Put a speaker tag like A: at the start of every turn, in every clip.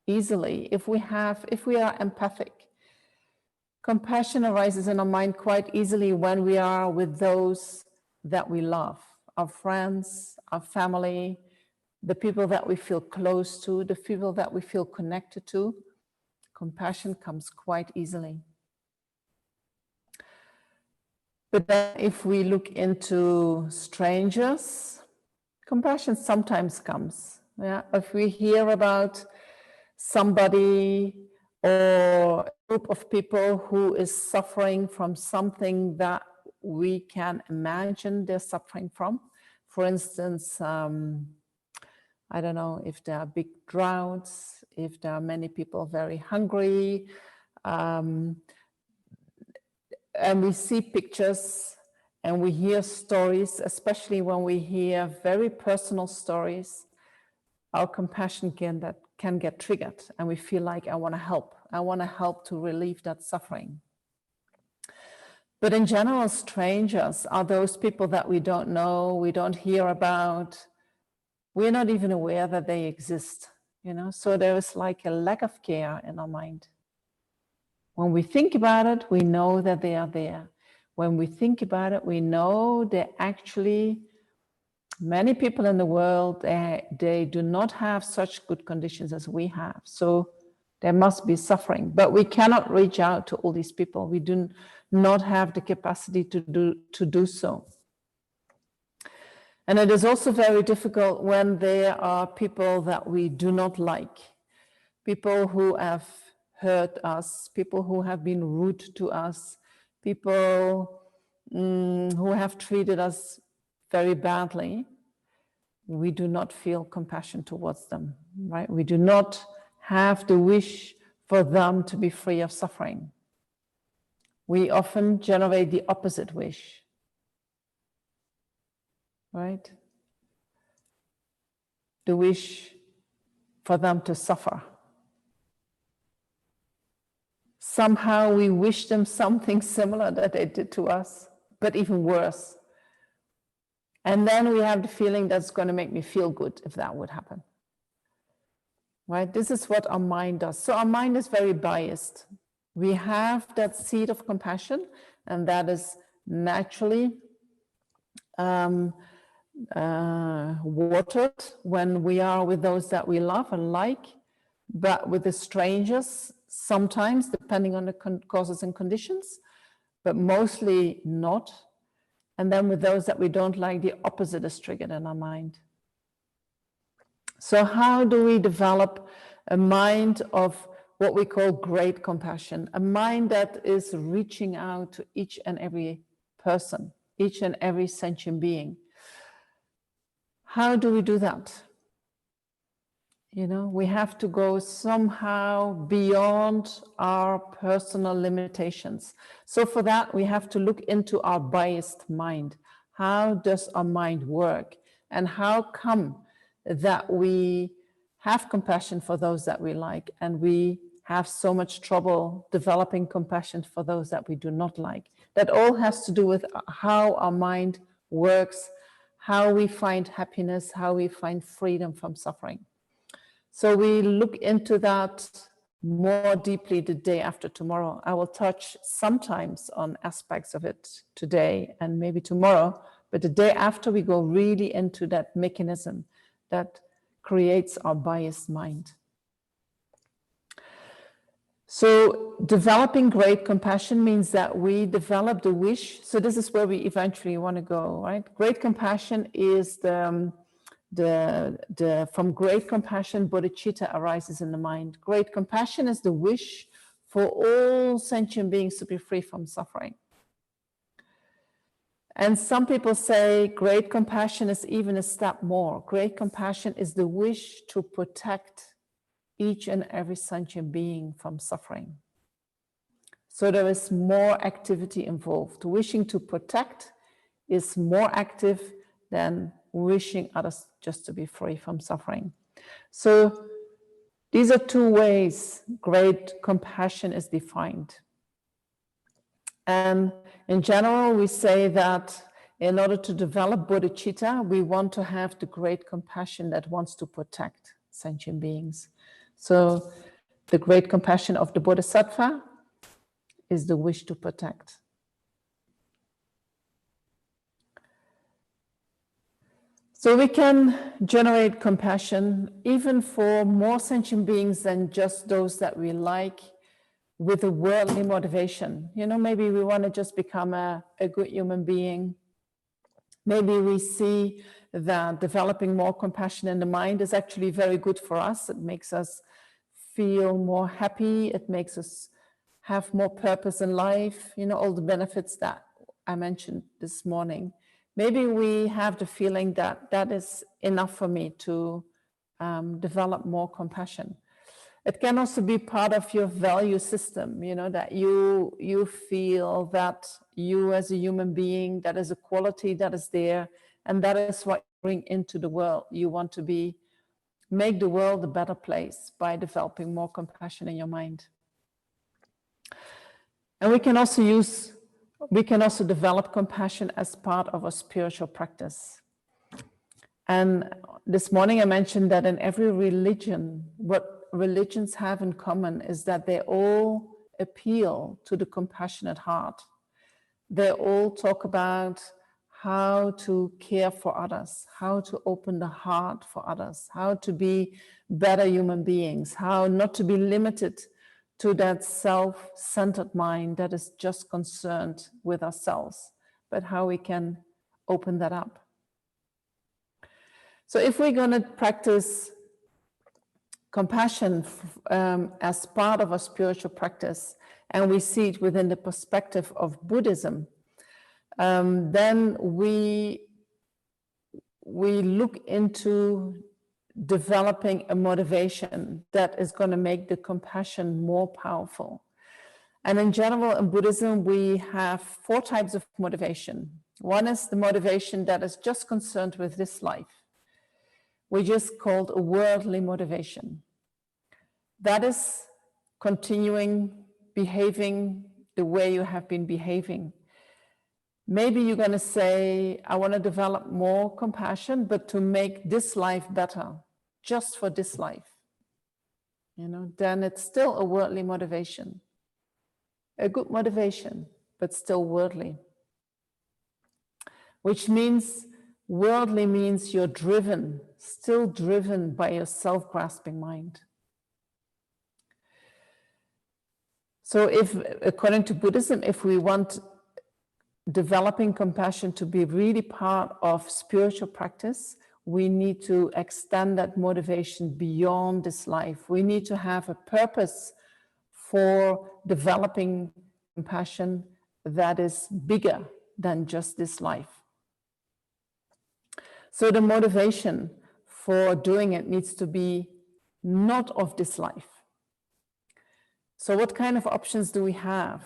A: easily if we are empathic. Compassion arises in our mind quite easily when we are with those that we love, our friends, our family, the people that we feel close to, the people that we feel connected to. Compassion comes quite easily. But then if we look into strangers, compassion sometimes comes. Yeah? If we hear about somebody or a group of people who is suffering from something that we can imagine they're suffering from. For instance, I don't know, if there are big droughts, if there are many people very hungry, and we see pictures and we hear stories, especially when we hear very personal stories, our compassion can get triggered and we feel like, I want to help. I want to help to relieve that suffering. But in general, strangers are those people that we don't know, we don't hear about, we're not even aware that they exist, you know? So there is like a lack of care in our mind. When we think about it, we know that they are there. When we think about it, we know that actually many people in the world, they do not have such good conditions as we have. So there must be suffering, but we cannot reach out to all these people. We do not have the capacity to do so. And it is also very difficult when there are people that we do not like, people who have hurt us, people who have been rude to us, people who have treated us very badly. We do not feel compassion towards them, right? We do not have the wish for them to be free of suffering. We often generate the opposite wish, right? The wish for them to suffer. Somehow we wish them something similar that they did to us, but even worse. And then we have the feeling that's going to make me feel good if that would happen. Right? This is what our mind does. So our mind is very biased. We have that seed of compassion, and that is naturally watered when we are with those that we love and like, but with the strangers, sometimes, depending on the causes and conditions, but mostly not. And then with those that we don't like, the opposite is triggered in our mind. So how do we develop a mind of what we call great compassion, a mind that is reaching out to each and every person, each and every sentient being? How do we do that? You know, we have to go somehow beyond our personal limitations. So for that, we have to look into our biased mind. How does our mind work? And how come that we have compassion for those that we like, and we have so much trouble developing compassion for those that we do not like? That all has to do with how our mind works, how we find happiness, how we find freedom from suffering. So we look into that more deeply the day after tomorrow. I will touch sometimes on aspects of it today and maybe tomorrow, but the day after we go really into that mechanism that creates our biased mind. So developing great compassion means that we develop the wish. So this is where we eventually want to go, right? Great compassion is from great compassion, bodhicitta arises in the mind. Great compassion is the wish for all sentient beings to be free from suffering. And some people say great compassion is even a step more. Great compassion is the wish to protect each and every sentient being from suffering. So there is more activity involved. Wishing to protect is more active than wishing others just to be free from suffering. So these are two ways great compassion is defined. And in general, we say that in order to develop bodhicitta, we want to have the great compassion that wants to protect sentient beings. So the great compassion of the Bodhisattva is the wish to protect. So we can generate compassion even for more sentient beings than just those that we like, with a worldly motivation. You know, maybe we want to just become a good human being. Maybe we see that developing more compassion in the mind is actually very good for us. It makes us feel more happy. It makes us have more purpose in life. You know, all the benefits that I mentioned this morning. Maybe we have the feeling that that is enough for me to develop more compassion. It can also be part of your value system, you know, that you feel that you as a human being, that is a quality that is there, and that is what you bring into the world. You want to make the world a better place by developing more compassion in your mind. And we can also develop compassion as part of a spiritual practice. And this morning I mentioned that in every religion, what religions have in common is that they all appeal to the compassionate heart. They all talk about how to care for others, how to open the heart for others, how to be better human beings, how not to be limited to that self-centered mind that is just concerned with ourselves, but how we can open that up. So if we're going to practice compassion as part of a spiritual practice, and we see it within the perspective of Buddhism, then we look into developing a motivation that is going to make the compassion more powerful. And in general, in Buddhism, we have 4 types of motivation. One is the motivation that is just concerned with this life. We just called a worldly motivation. That is continuing behaving the way you have been behaving. Maybe you're going to say, I want to develop more compassion, but to make this life better, just for this life. You know, then it's still a worldly motivation. A good motivation, but still worldly. Which means, worldly means you're driven, still driven by your self-grasping mind. So if, according to Buddhism, if we want developing compassion to be really part of spiritual practice, we need to extend that motivation beyond this life. We need to have a purpose for developing compassion that is bigger than just this life. So the motivation for doing it needs to be not of this life. So what kind of options do we have?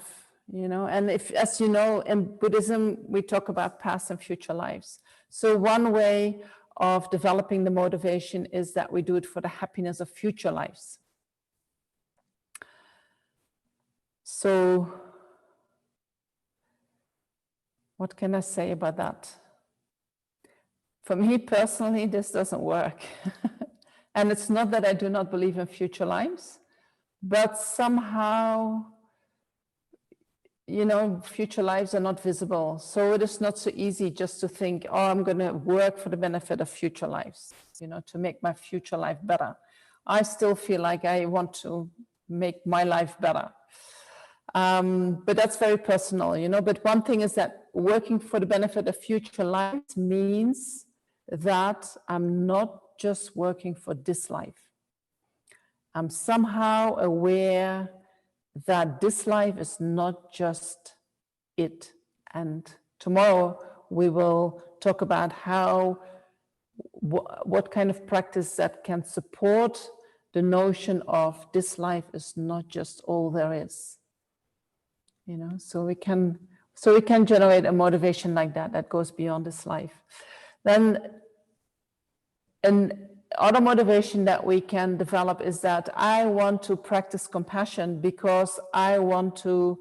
A: You know, and if, as you know, in Buddhism, we talk about past and future lives. So one way of developing the motivation is that we do it for the happiness of future lives. So what can I say about that? For me personally, this doesn't work. And it's not that I do not believe in future lives, but somehow, you know, future lives are not visible. So it is not so easy just to think, oh, I'm going to work for the benefit of future lives, you know, to make my future life better. I still feel like I want to make my life better. But that's very personal, you know. But one thing is that working for the benefit of future lives means that I'm not just working for this life. I'm somehow aware that this life is not just it. And tomorrow we will talk about how, what kind of practice that can support the notion of this life is not just all there is. You know, so we can generate a motivation like that goes beyond this life. Then other motivation that we can develop is that I want to practice compassion because I want to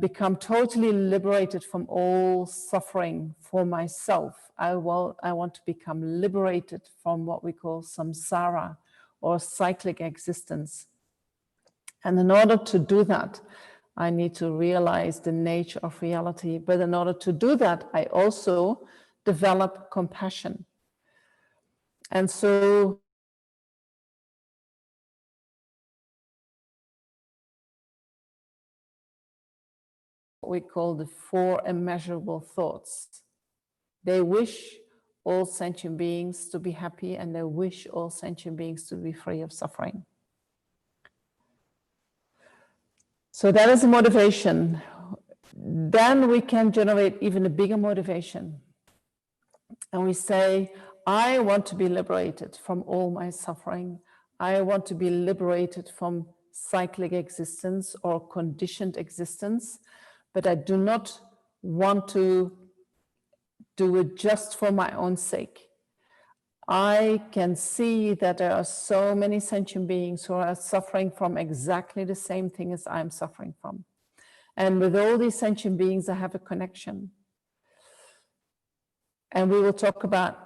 A: become totally liberated from all suffering for myself. I want to become liberated from what we call samsara, or cyclic existence. And in order to do that, I need to realize the nature of reality. But in order to do that, I also develop compassion. And so what we call the four immeasurable thoughts. They wish all sentient beings to be happy, and they wish all sentient beings to be free of suffering. So that is a motivation. Then we can generate even a bigger motivation. And we say, I want to be liberated from all my suffering. I want to be liberated from cyclic existence or conditioned existence, but I do not want to do it just for my own sake. I can see that there are so many sentient beings who are suffering from exactly the same thing as I'm suffering from. And with all these sentient beings, I have a connection. And we will talk about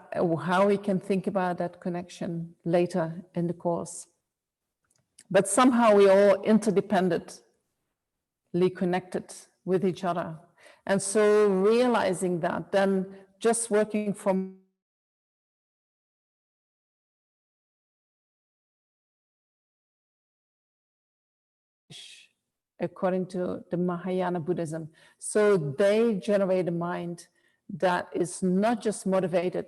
A: how we can think about that connection later in the course. But somehow we are all interdependently connected with each other. And so realizing that, then just working from according to the Mahayana Buddhism. So they generate a mind that is not just motivated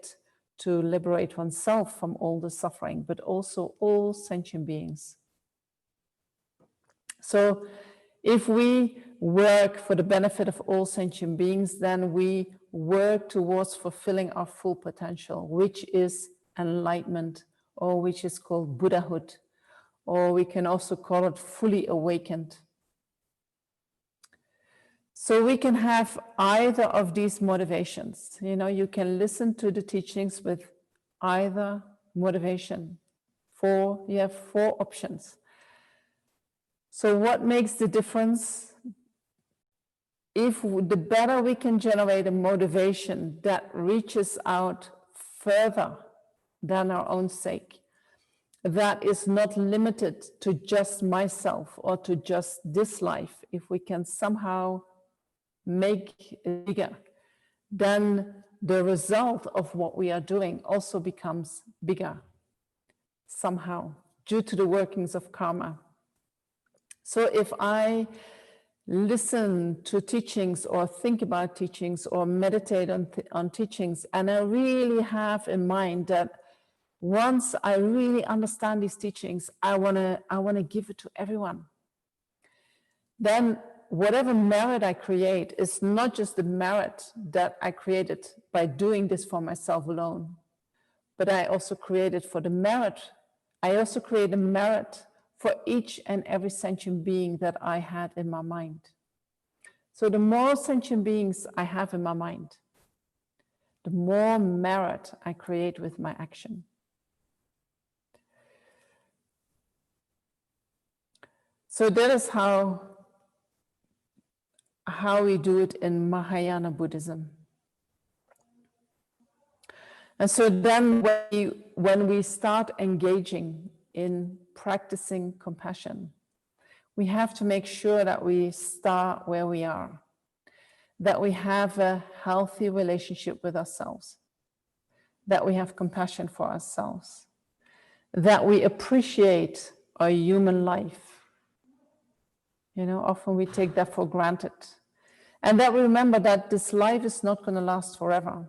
A: to liberate oneself from all the suffering, but also all sentient beings. So if we work for the benefit of all sentient beings, then we work towards fulfilling our full potential, which is enlightenment, or which is called Buddhahood, or we can also call it fully awakened. So we can have either of these motivations. You know, you can listen to the teachings with either motivation. You have four options. So what makes the difference? If the better we can generate a motivation that reaches out further than our own sake, that is not limited to just myself or to just this life, if we can somehow make it bigger, then the result of what we are doing also becomes bigger somehow due to the workings of karma. So if I listen to teachings or think about teachings or meditate on teachings, and I really have in mind that once I really understand these teachings, I wanna give it to everyone, then whatever merit I create is not just the merit that I created by doing this for myself alone, but I also created for the merit. I also create a merit for each and every sentient being that I had in my mind. So the more sentient beings I have in my mind, the more merit I create with my action. So that is how we do it in Mahayana Buddhism. And so then when we start engaging in practicing compassion, we have to make sure that we start where we are, that we have a healthy relationship with ourselves, that we have compassion for ourselves, that we appreciate our human life. You know, often we take that for granted. And that we remember that this life is not going to last forever.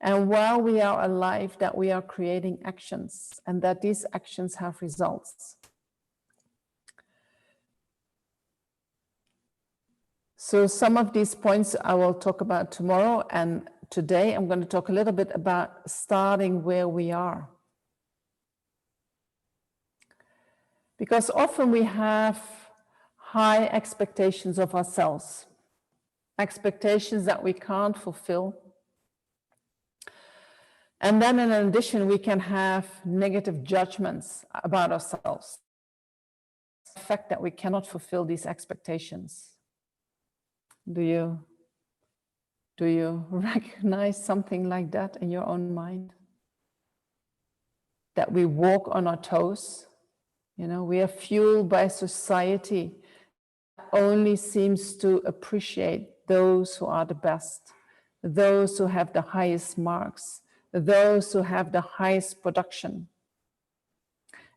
A: And while we are alive, that we are creating actions and that these actions have results. So some of these points I will talk about tomorrow, and today I'm going to talk a little bit about starting where we are. Because often we have high expectations of ourselves, expectations that we can't fulfill. And then in addition, we can have negative judgments about ourselves. The fact that we cannot fulfill these expectations. Do you recognize something like that in your own mind? that we walk on our toes. You know, we are fueled by society that only seems to appreciate those who are the best, those who have the highest marks, those who have the highest production.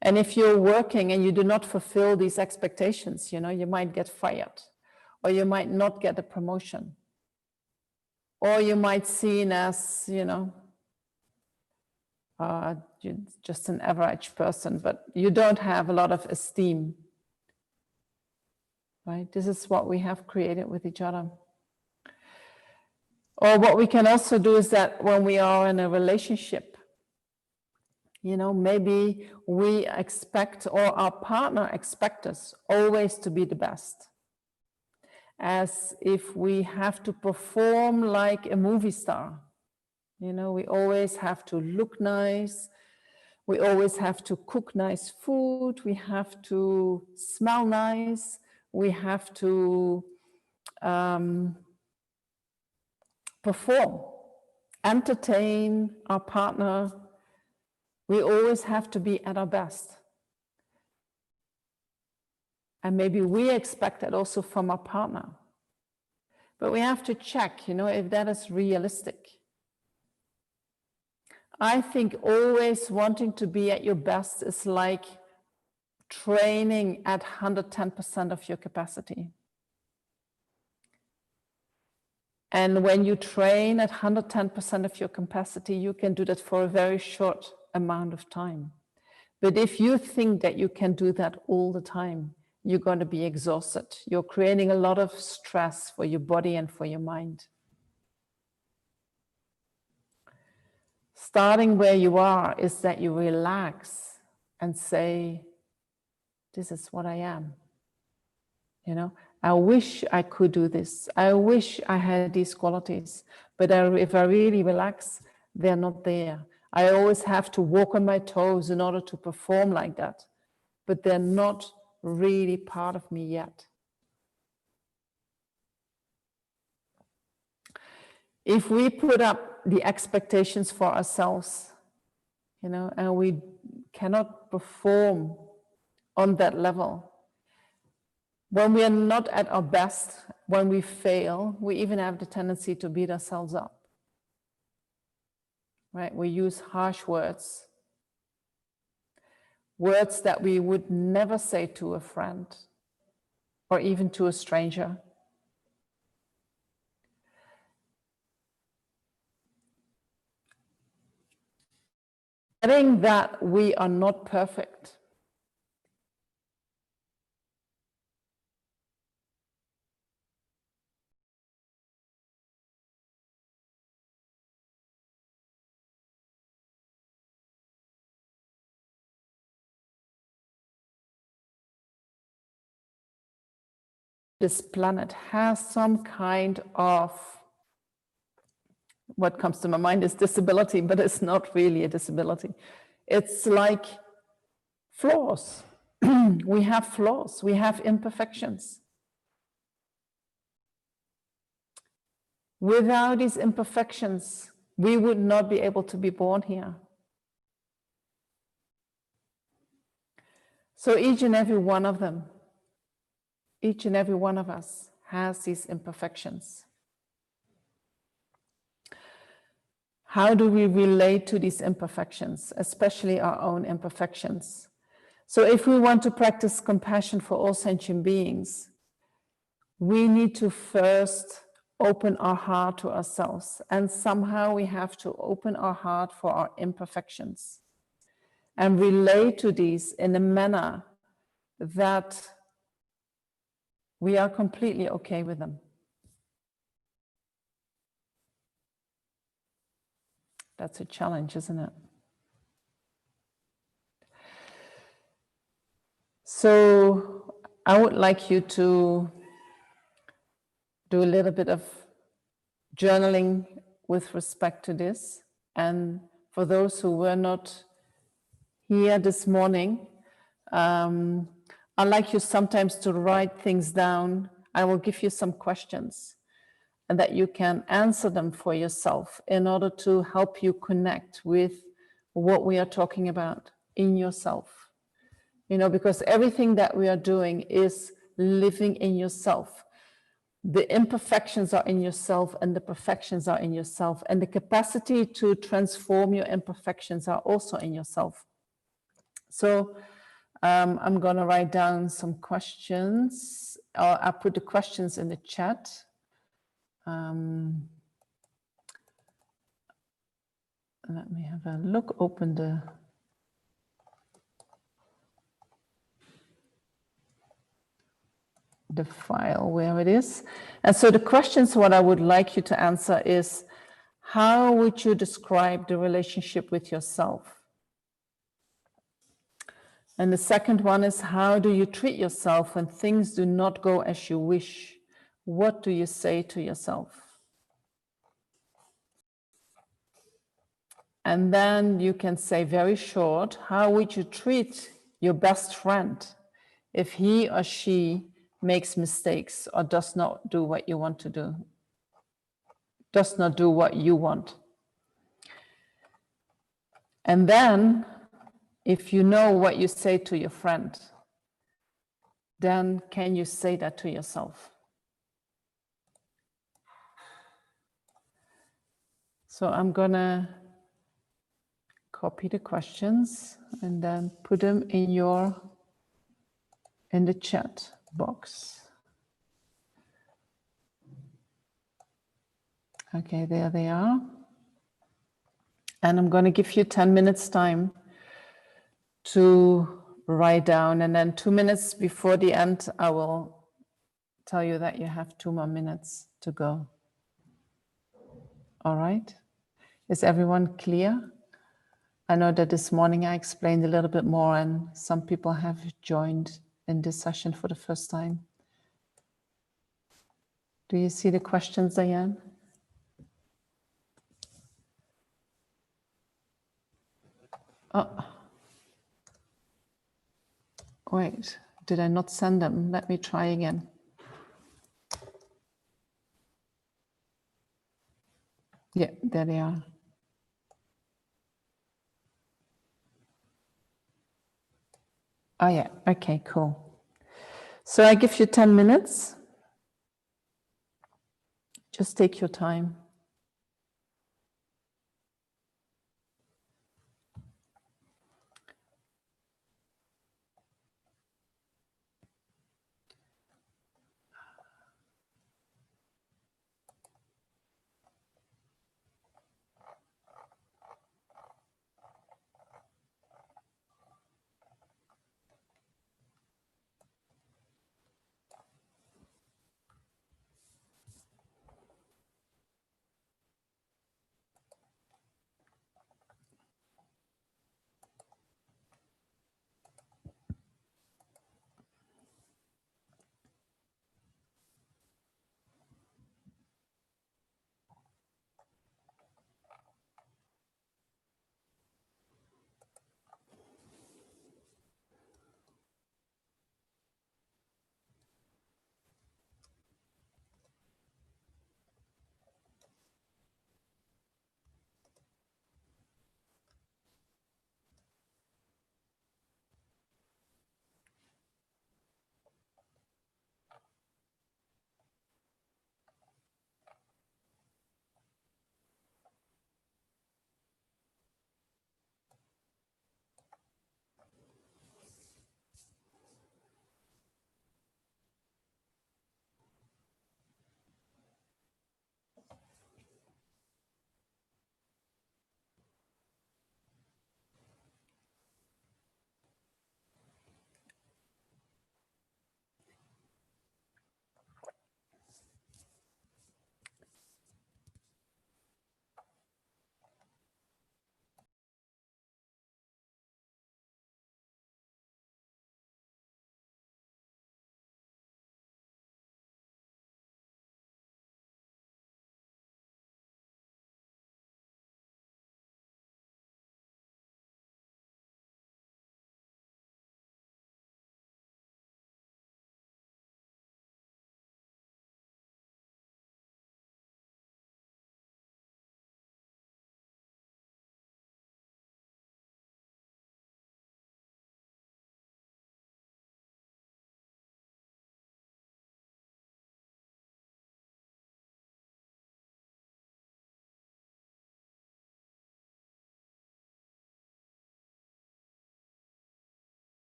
A: And if you're working and you do not fulfill these expectations, you know, you might get fired, or you might not get a promotion, or you might seen as, you know, you're just an average person, but you don't have a lot of esteem, right? This is what we have created with each other. Or what we can also do is that when we are in a relationship, you know, maybe we expect, or our partner expects us always to be the best. As if we have to perform like a movie star. You know, we always have to look nice. We always have to cook nice food. We have to smell nice. We have to perform, entertain our partner. We always have to be at our best. And maybe we expect that also from our partner. But we have to check, you know, if that is realistic. I think always wanting to be at your best is like training at 110% of your capacity. And when you train at 110% of your capacity, you can do that for a very short amount of time. But if you think that you can do that all the time, you're going to be exhausted. You're creating a lot of stress for your body and for your mind. Starting where you are is that you relax and say, this is what I am. You know, I wish I could do this. I wish I had these qualities, but if I really relax, they're not there. I always have to walk on my toes in order to perform like that, but they're not really part of me yet. If we put up the expectations for ourselves, you know, and we cannot perform on that level, when we are not at our best, when we fail, we even have the tendency to beat ourselves up. Right? We use harsh words. Words that we would never say to a friend or even to a stranger. Getting that we are not perfect. This planet has some kind of, what comes to my mind is disability, but it's not really a disability. It's like flaws. We have flaws, we have imperfections. Without these imperfections, we would not be able to be born here. So each and every one of them, each and every one of us has these imperfections. How do we relate to these imperfections, especially our own imperfections? So if we want to practice compassion for all sentient beings, we need to first open our heart to ourselves, and somehow we have to open our heart for our imperfections and relate to these in a manner that we are completely okay with them. That's a challenge, isn't it? So I would like you to do a little bit of journaling with respect to this. And for those who were not here this morning, I'd like you sometimes to write things down. I will give you some questions and that you can answer them for yourself in order to help you connect with what we are talking about in yourself. You know, because everything that we are doing is living in yourself. The imperfections are in yourself and the perfections are in yourself. And the capacity to transform your imperfections are also in yourself. So I'm going to write down some questions. I'll put the questions in the chat. Let me have a look, open the file where it is. And so the questions, what I would like you to answer is, how would you describe the relationship with yourself? And the second one is, how do you treat yourself when things do not go as you wish? What do you say to yourself? And then you can say very short, how would you treat your best friend if he or she makes mistakes or does not do what you want to do, does not do what you want? And then if you know what you say to your friend, then can you say that to yourself? So I'm gonna copy the questions and then put them in the chat box. Okay, there they are. And I'm going to give you 10 minutes time to write down, and then 2 minutes before the end, I will tell you that you have 2 more minutes to go. All right? Is everyone clear? I know that this morning I explained a little bit more and some people have joined in this session for the first time. Do you see the questions, Diane? Oh, wait, did I not send them? Let me try again. Yeah, there they are. Oh yeah, okay, cool. So I give you 10 minutes. Just take your time.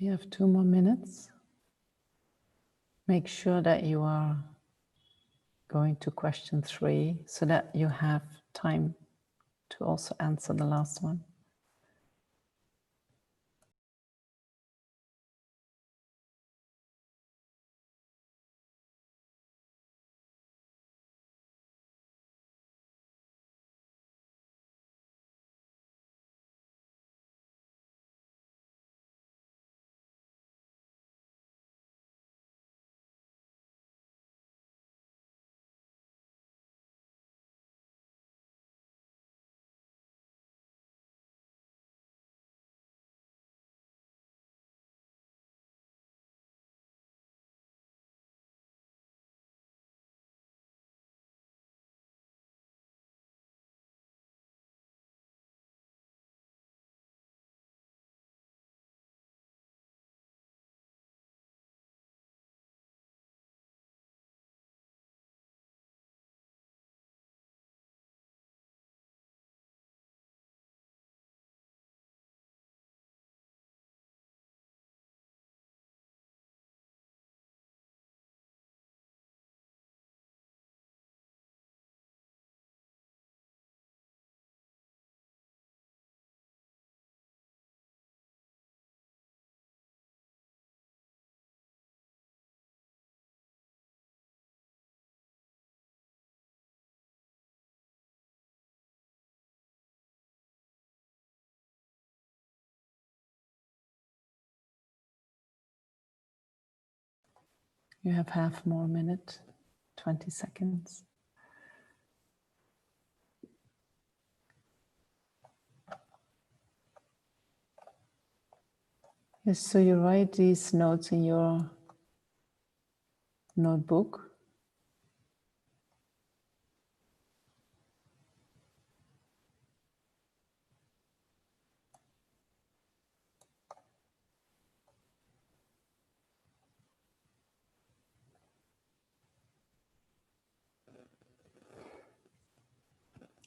A: We have 2 more minutes. Make sure that you are going to question 3 so that you have time to also answer the last one. You have half more minute, 20 seconds. Yes, so you write these notes in your notebook.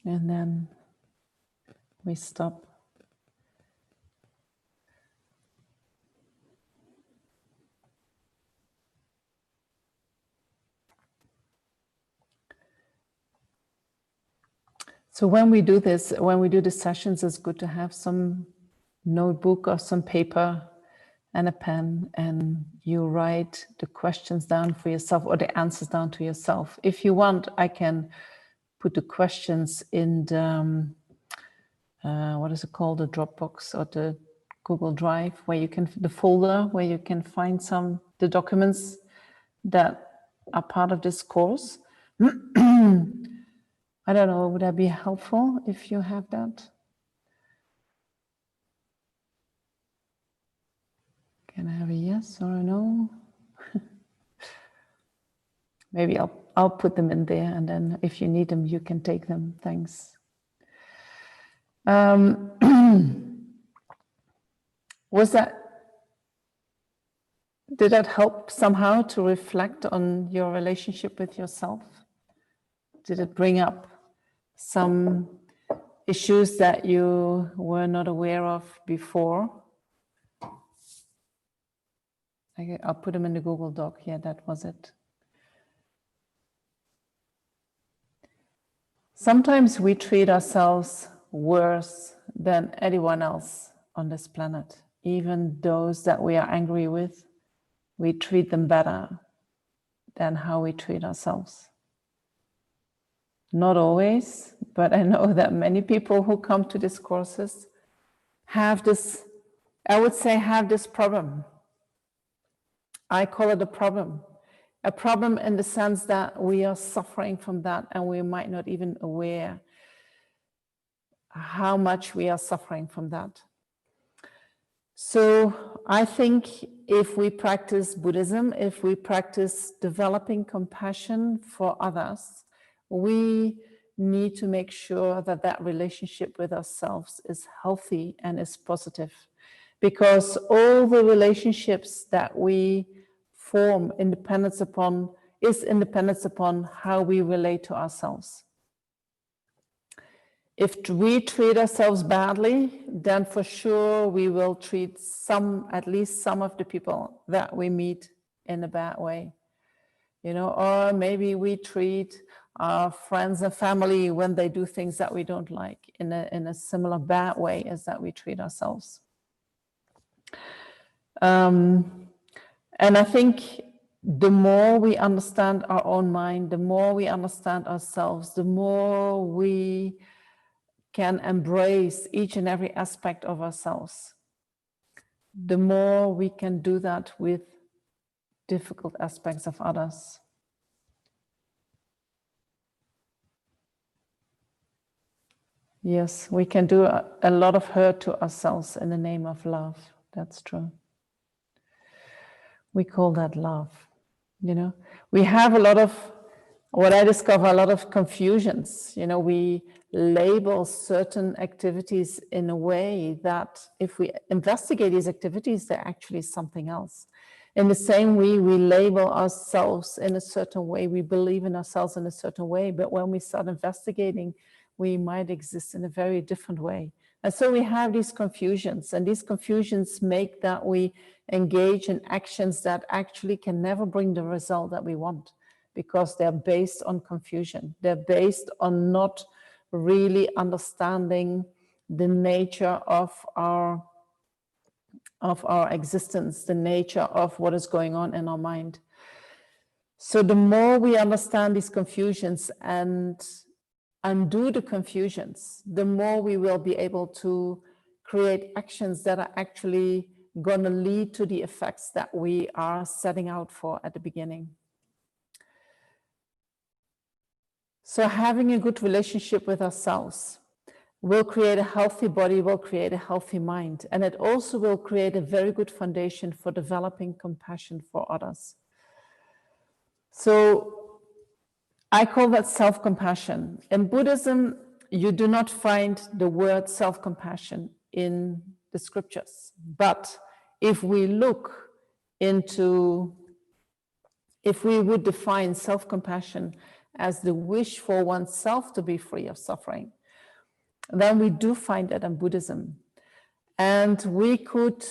A: And then we stop. So when we do this, when we do the sessions, it's good to have some notebook or some paper and a pen, and you write the questions down for yourself or the answers down to yourself. If you want, I can put the questions in the, what is it called, the Dropbox or the Google Drive, where you can, the folder where you can find the documents that are part of this course. I don't know, would that be helpful if you have that? Can I have a yes or a no? Maybe I'll put them in there, and then if you need them, you can take them. Thanks. Did that help somehow to reflect on your relationship with yourself? Did it bring up some issues that you were not aware of before? Okay, I'll put them in the Google Doc. Yeah, that was it. Sometimes we treat ourselves worse than anyone else on this planet. Even those that we are angry with, we treat them better than how we treat ourselves. Not always, but I know that many people who come to these courses have this, I would say, have this problem. I call it a problem in the sense that we are suffering from that, and we might not even aware how much we are suffering from that. So I think if we practice Buddhism, if we practice developing compassion for others, we need to make sure that that relationship with ourselves is healthy and is positive, because all the relationships that we form is independence upon how we relate to ourselves. If we treat ourselves badly, then for sure we will treat at least some of the people that we meet in a bad way, you know, or maybe we treat our friends and family when they do things that we don't like in a similar bad way as that we treat ourselves. And I think the more we understand our own mind, the more we understand ourselves, the more we can embrace each and every aspect of ourselves, the more we can do that with difficult aspects of others. Yes, we can do a lot of hurt to ourselves in the name of love. That's true. We call that love, you know. We have a lot of, what I discover, a lot of confusions. You know, we label certain activities in a way that if we investigate these activities, they're actually something else. In the same way, we label ourselves in a certain way, we believe in ourselves in a certain way, but when we start investigating, we might exist in a very different way. And so we have these confusions, and these confusions make that we engage in actions that actually can never bring the result that we want, because they're based on confusion. They're based on not really understanding the nature of our existence, the nature of what is going on in our mind. So the more we understand these confusions and undo the confusions, the more we will be able to create actions that are actually going to lead to the effects that we are setting out for at the beginning. So having a good relationship with ourselves will create a healthy body, will create a healthy mind, and it also will create a very good foundation for developing compassion for others. So I call that self-compassion. In Buddhism, you do not find the word self-compassion in the scriptures. But if we look into, if we would define self-compassion as the wish for oneself to be free of suffering, then we do find that in Buddhism. And we could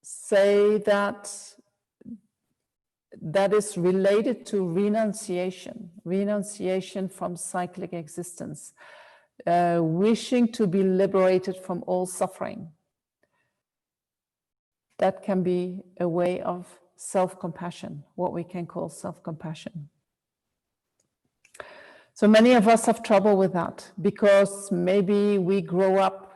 A: say that that is related to renunciation from cyclic existence, wishing to be liberated from all suffering. That can be a way of self-compassion, what we can call self-compassion. So many of us have trouble with that because maybe we grow up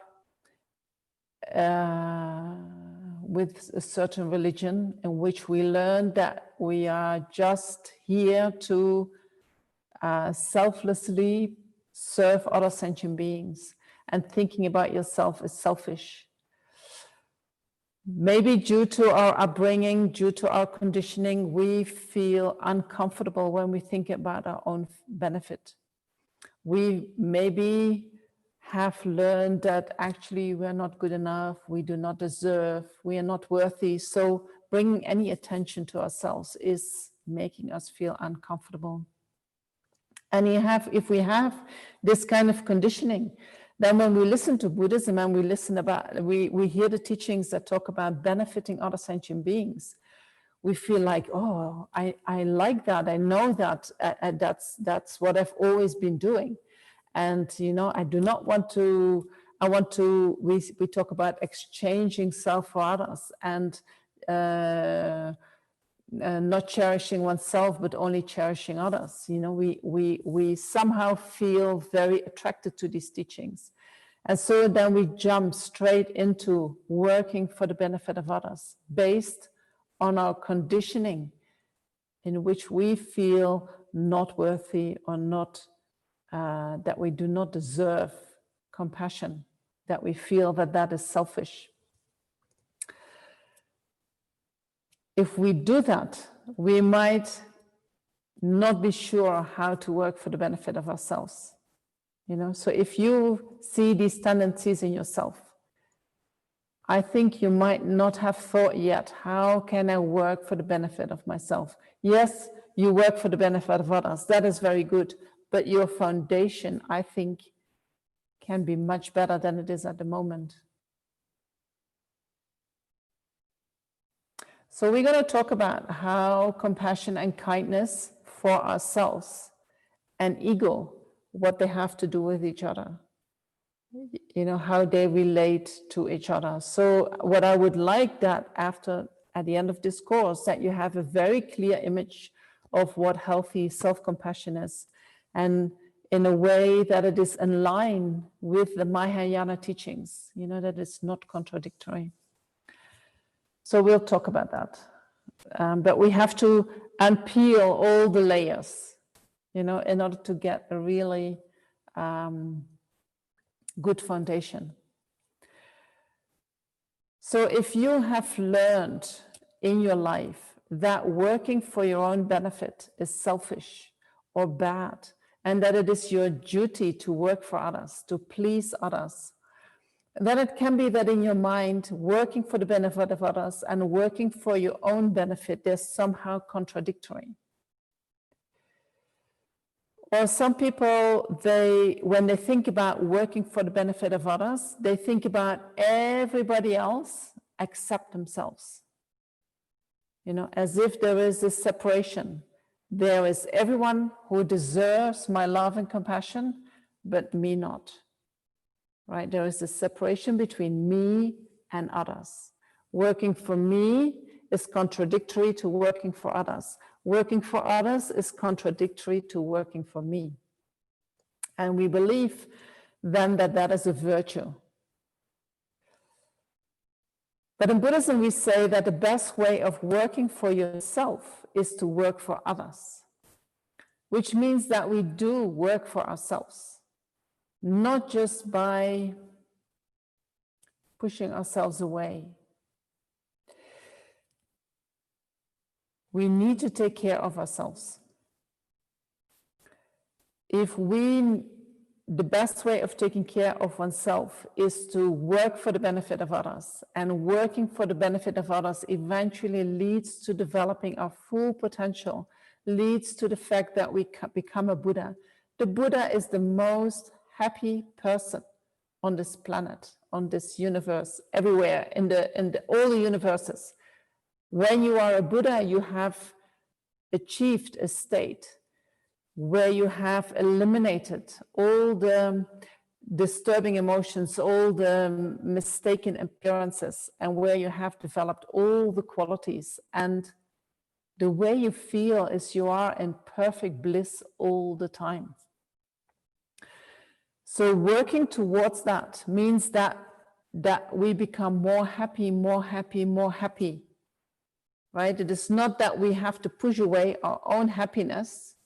A: with a certain religion in which we learn that we are just here to selflessly serve other sentient beings, and thinking about yourself is selfish. Maybe due to our upbringing, due to our conditioning, we feel uncomfortable when we think about our own benefit. We maybe have learned that actually we're not good enough, we do not deserve, we are not worthy. So bringing any attention to ourselves is making us feel uncomfortable. And if we have this kind of conditioning, then when we listen to Buddhism and we hear the teachings that talk about benefiting other sentient beings, we feel like, oh, I like that, I know that, that's what I've always been doing. And, you know, I do not want to, we talk about exchanging self for others and not cherishing oneself, but only cherishing others. You know, we somehow feel very attracted to these teachings. And so then we jump straight into working for the benefit of others based on our conditioning in which we feel not worthy or not, that we do not deserve compassion, that we feel that that is selfish. If we do that, we might not be sure how to work for the benefit of ourselves. You know, so if you see these tendencies in yourself, I think you might not have thought yet, how can I work for the benefit of myself? Yes, you work for the benefit of others. That is very good. But your foundation, I think, can be much better than it is at the moment. So we're going to talk about how compassion and kindness for ourselves and ego, what they have to do with each other, you know, how they relate to each other. So what I would like that at the end of this course, that you have a very clear image of what healthy self-compassion is, and in a way that it is in line with the Mahayana teachings, you know, that it's not contradictory. So we'll talk about that. But we have to unpeel all the layers, you know, in order to get a really good foundation. So if you have learned in your life that working for your own benefit is selfish or bad, and that it is your duty to work for others, to please others, then it can be that in your mind, working for the benefit of others and working for your own benefit, they're somehow contradictory. Or some people, when they think about working for the benefit of others, they think about everybody else except themselves. You know, as if there is this separation. There is everyone who deserves my love and compassion, but me not. Right? There is a separation between me and others. Working for me is contradictory to working for others. Working for others is contradictory to working for me. And we believe then that that is a virtue. But in Buddhism, we say that the best way of working for yourself is to work for others, which means that we do work for ourselves, not just by pushing ourselves away. We need to take care of ourselves. The best way of taking care of oneself is to work for the benefit of others, and working for the benefit of others eventually leads to developing our full potential, leads to the fact that we become a Buddha. The Buddha is the most happy person on this planet, on this universe, everywhere, in all the universes. When you are a Buddha, you have achieved a state where you have eliminated all the disturbing emotions, all the mistaken appearances, and where you have developed all the qualities. And the way you feel is you are in perfect bliss all the time. So working towards that means that we become more happy, more happy, more happy. Right? It is not that we have to push away our own happiness,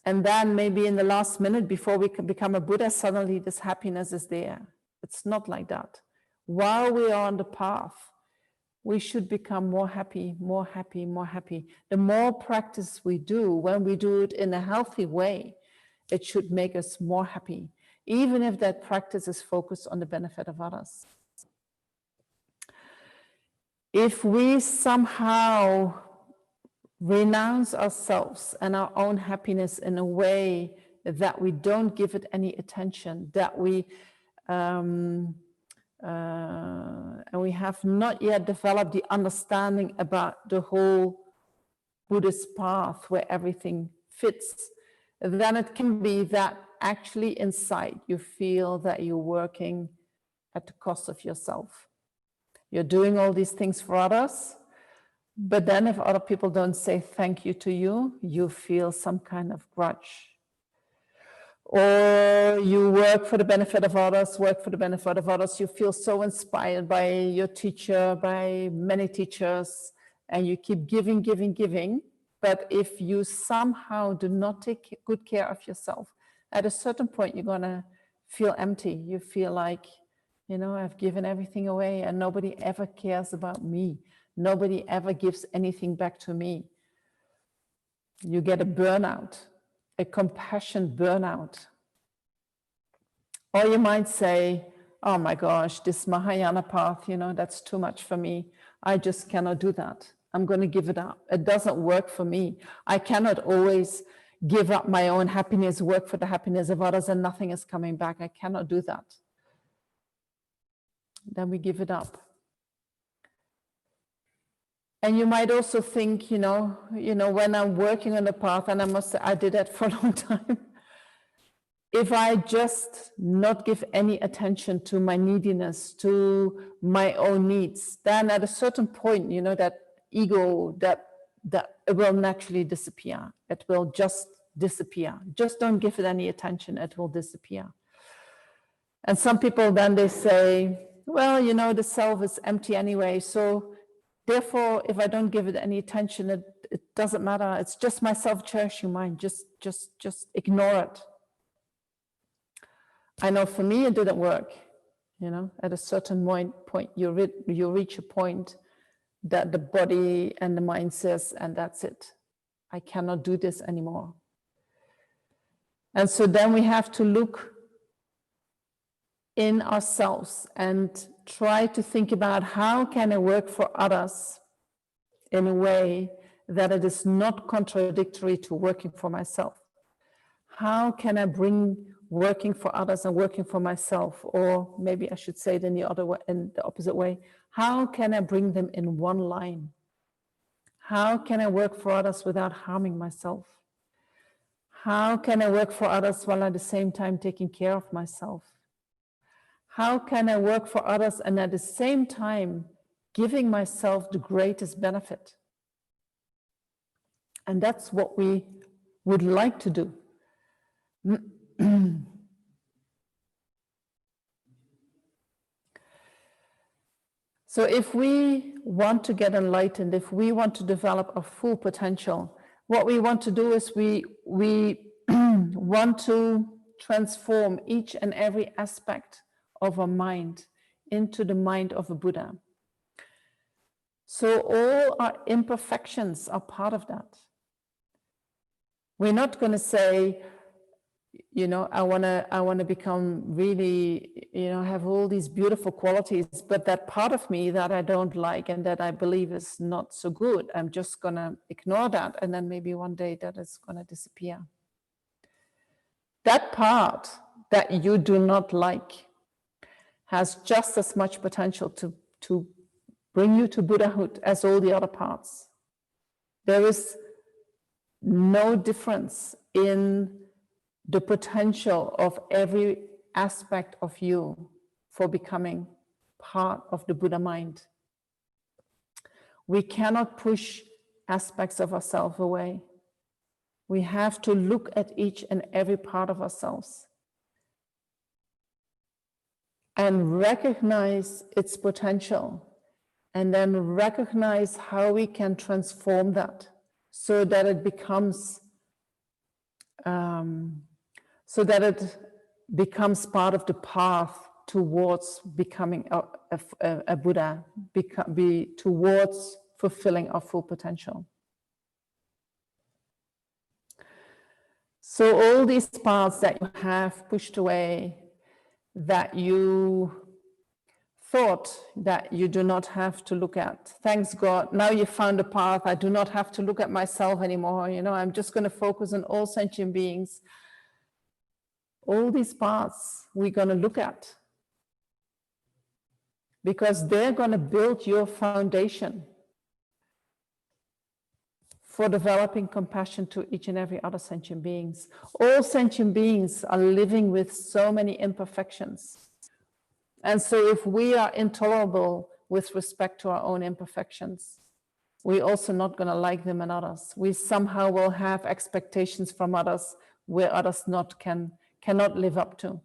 A: and then maybe in the last minute before we can become a Buddha, suddenly this happiness is there. It's not like that. While we are on the path, we should become more happy, more happy, more happy. The more practice we do, when we do it in a healthy way, it should make us more happy, even if that practice is focused on the benefit of others. If we somehow renounce ourselves and our own happiness in a way that we don't give it any attention, that we and we have not yet developed the understanding about the whole Buddhist path where everything fits, then it can be that actually inside you feel that you're working at the cost of yourself. You're doing all these things for others, but then if other people don't say thank you to you, you feel some kind of grudge. Or you work for the benefit of others, you feel so inspired by your teacher, by many teachers, and you keep giving, giving, giving. But if you somehow do not take good care of yourself, at a certain point you're gonna feel empty. You feel like, you know, I've given everything away and nobody ever cares about me. Nobody ever gives anything back to me. You get a burnout, a compassion burnout. Or you might say, oh my gosh, this Mahayana path, you know, that's too much for me. I just cannot do that. I'm going to give it up. It doesn't work for me. I cannot always, give up my own happiness, work for the happiness of others, and nothing is coming back. I cannot do that. Then we give it up. And you might also think, you know, when I'm working on the path, and I must say I did that for a long time, if I just not give any attention to my neediness, to my own needs, then at a certain point, you know, that ego, that it will naturally disappear. It will just disappear. Just don't give it any attention, it will disappear. And some people then they say, well, you know, the self is empty anyway, so therefore, if I don't give it any attention, it doesn't matter. It's just my self-cherishing mind. Just ignore it. I know for me it didn't work. You know, at a certain point, you reach a point that the body and the mind says, and that's it. I cannot do this anymore. And so then we have to look in ourselves and try to think about how can I work for others in a way that it is not contradictory to working for myself. How can I bring working for others and working for myself, or maybe I should say it in the other way, in the opposite way, how can I bring them in one line? How can I work for others without harming myself? How can I work for others while at the same time taking care of myself? How can I work for others and at the same time giving myself the greatest benefit? And that's what we would like to do. So if we want to get enlightened, if we want to develop our full potential, what we want to do is we want to transform each and every aspect of our mind into the mind of a Buddha. So all our imperfections are part of that. We're not going to say, you know, I want to become really, you know, have all these beautiful qualities, but that part of me that I don't like and that I believe is not so good, I'm just going to ignore that, and then maybe one day that is going to disappear. That part that you do not like has just as much potential to bring you to Buddhahood as all the other parts. There is no difference in the potential of every aspect of you for becoming part of the Buddha mind. We cannot push aspects of ourselves away. We have to look at each and every part of ourselves and recognize its potential, and then recognize how we can transform that so that it becomes part of the path towards becoming a Buddha, towards fulfilling our full potential. So all these parts that you have pushed away, that you thought that you do not have to look at. Thanks God, now you found a path. I do not have to look at myself anymore. You know, I'm just going to focus on all sentient beings. All these parts we're going to look at because they're going to build your foundation for developing compassion to each and every other sentient beings. All sentient beings are living with so many imperfections. And so if we are intolerable with respect to our own imperfections, we're also not going to like them in others. We somehow will have expectations from others where others cannot live up to.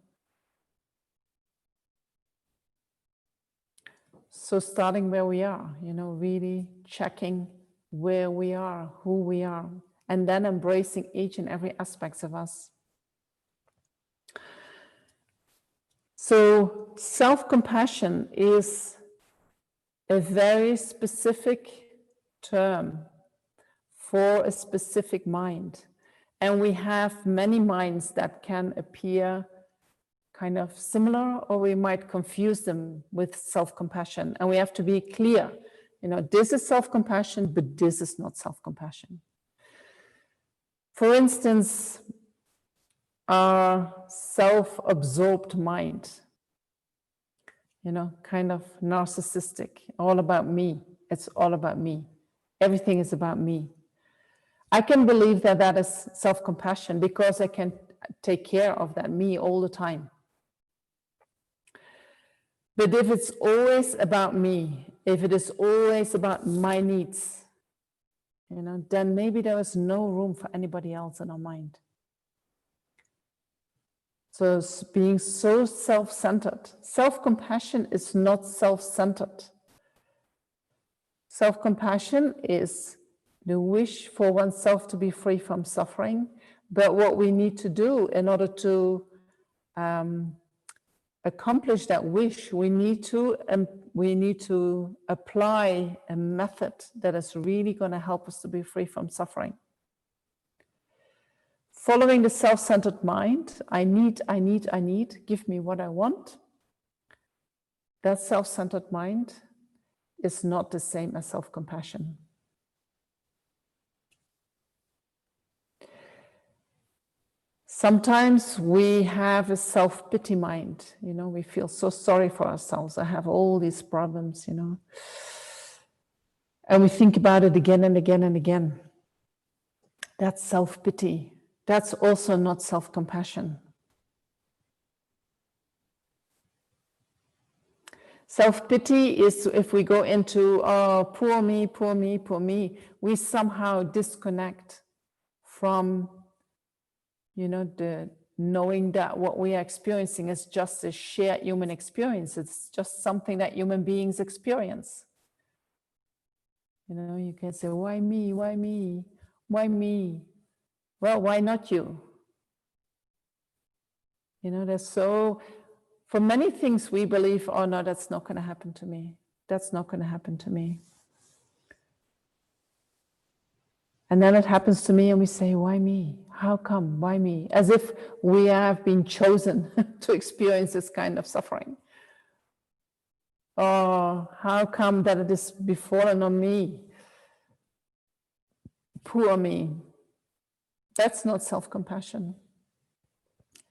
A: So starting where we are, you know, really checking where we are, who we are, and then embracing each and every aspect of us. So self-compassion is a very specific term for a specific mind. And we have many minds that can appear kind of similar, or we might confuse them with self-compassion. And we have to be clear, you know, this is self-compassion, but this is not self-compassion. For instance, our self-absorbed mind, kind of narcissistic, all about me. It's all about me. Everything is about me. I can believe that that is self-compassion because I can take care of that me all the time. But if it's always about me, if it is always about my needs, then maybe there is no room for anybody else in our mind. So being so self-centered. Self-compassion is not self-centered. Self-compassion is the wish for oneself to be free from suffering. But what we need to do in order to accomplish that wish, we need to apply a method that is really going to help us to be free from suffering. Following the self-centered mind, I need, give me what I want. That self-centered mind is not the same as self-compassion. Sometimes we have a self-pity mind, we feel so sorry for ourselves. I have all these problems, and we think about it again and again and again. That's self-pity. That's also not self-compassion. Self-pity is if we go into, oh, poor me, poor me, poor me, we somehow disconnect from, the knowing that what we are experiencing is just a shared human experience. It's just something that human beings experience. You can say, why me, why me, why me? Well, why not you? There's so, for many things we believe, oh no, that's not going to happen to me. That's not going to happen to me. And then it happens to me and we say, why me? How come? Why me? As if we have been chosen to experience this kind of suffering. Oh, how come that it is befallen on me? Poor me. That's not self-compassion.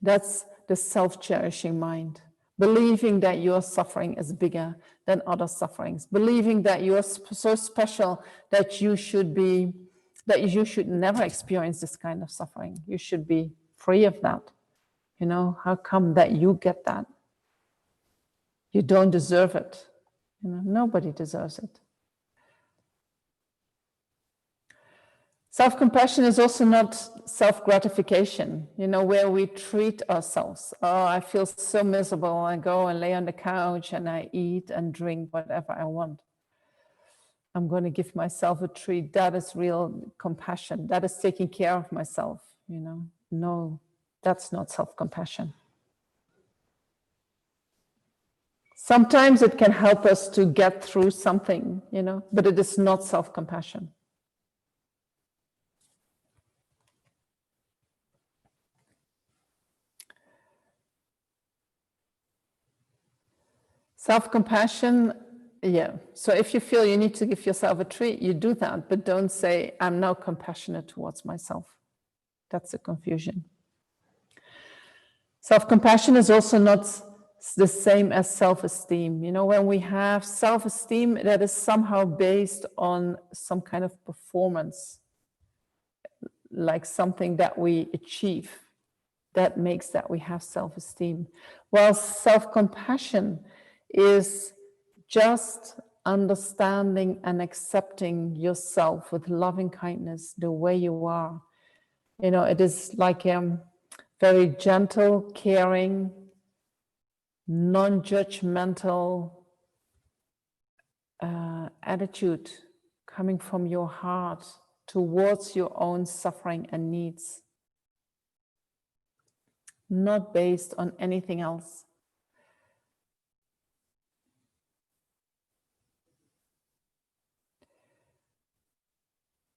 A: That's the self-cherishing mind. Believing that your suffering is bigger than other sufferings. Believing that you are so special that you should never experience this kind of suffering. You should be free of that. How come that you get that? You don't deserve it. Nobody deserves it. Self-compassion is also not self-gratification, where we treat ourselves. Oh, I feel so miserable. I go and lay on the couch and I eat and drink whatever I want. I'm going to give myself a treat. That is real compassion. That is taking care of myself, No, that's not self-compassion. Sometimes it can help us to get through something, but it is not self-compassion. Self-compassion, yeah. So if you feel you need to give yourself a treat, you do that, but don't say, I'm now compassionate towards myself. That's a confusion. Self-compassion is also not the same as self-esteem. When we have self-esteem, that is somehow based on some kind of performance, like something that we achieve. That makes that we have self-esteem. While self-compassion is just understanding and accepting yourself with loving kindness the way you are. It is like very gentle, caring, non-judgmental attitude coming from your heart towards your own suffering and needs, not based on anything else.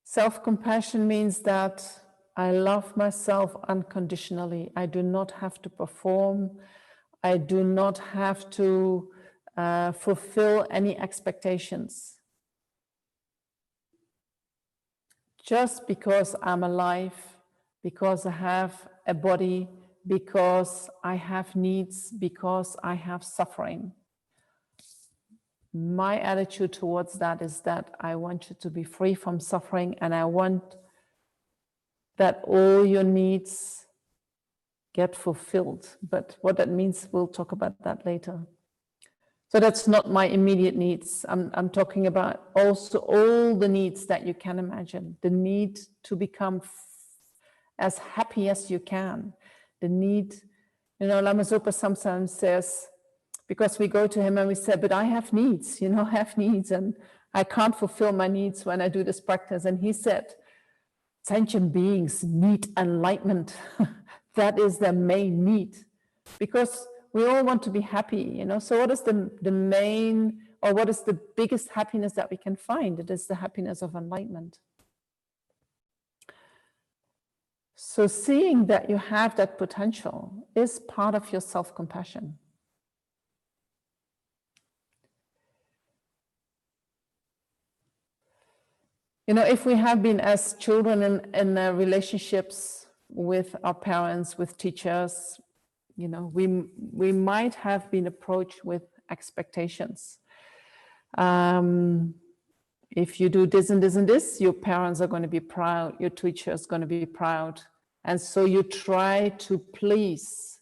A: Self-compassion means that I love myself unconditionally. I do not have to perform. I do not have to fulfill any expectations. Just because I'm alive, because I have a body, because I have needs, because I have suffering. My attitude towards that is that I want you to be free from suffering, and I want that all your needs get fulfilled. But what that means, we'll talk about that later. So that's not my immediate needs. I'm talking about also all the needs that you can imagine. The need to become as happy as you can. The need, Lama Zopa sometimes says, because we go to him and we say, but I have needs, I have needs, and I can't fulfill my needs when I do this practice. And he said, sentient beings need enlightenment. That is their main need, because we all want to be happy, So what is the main, or what is the biggest happiness that we can find? It is the happiness of enlightenment. So seeing that you have that potential is part of your self-compassion. If we have been as children in relationships with our parents, with teachers, we might have been approached with expectations. If you do this and this and this, your parents are going to be proud, your teacher is going to be proud. And so you try to please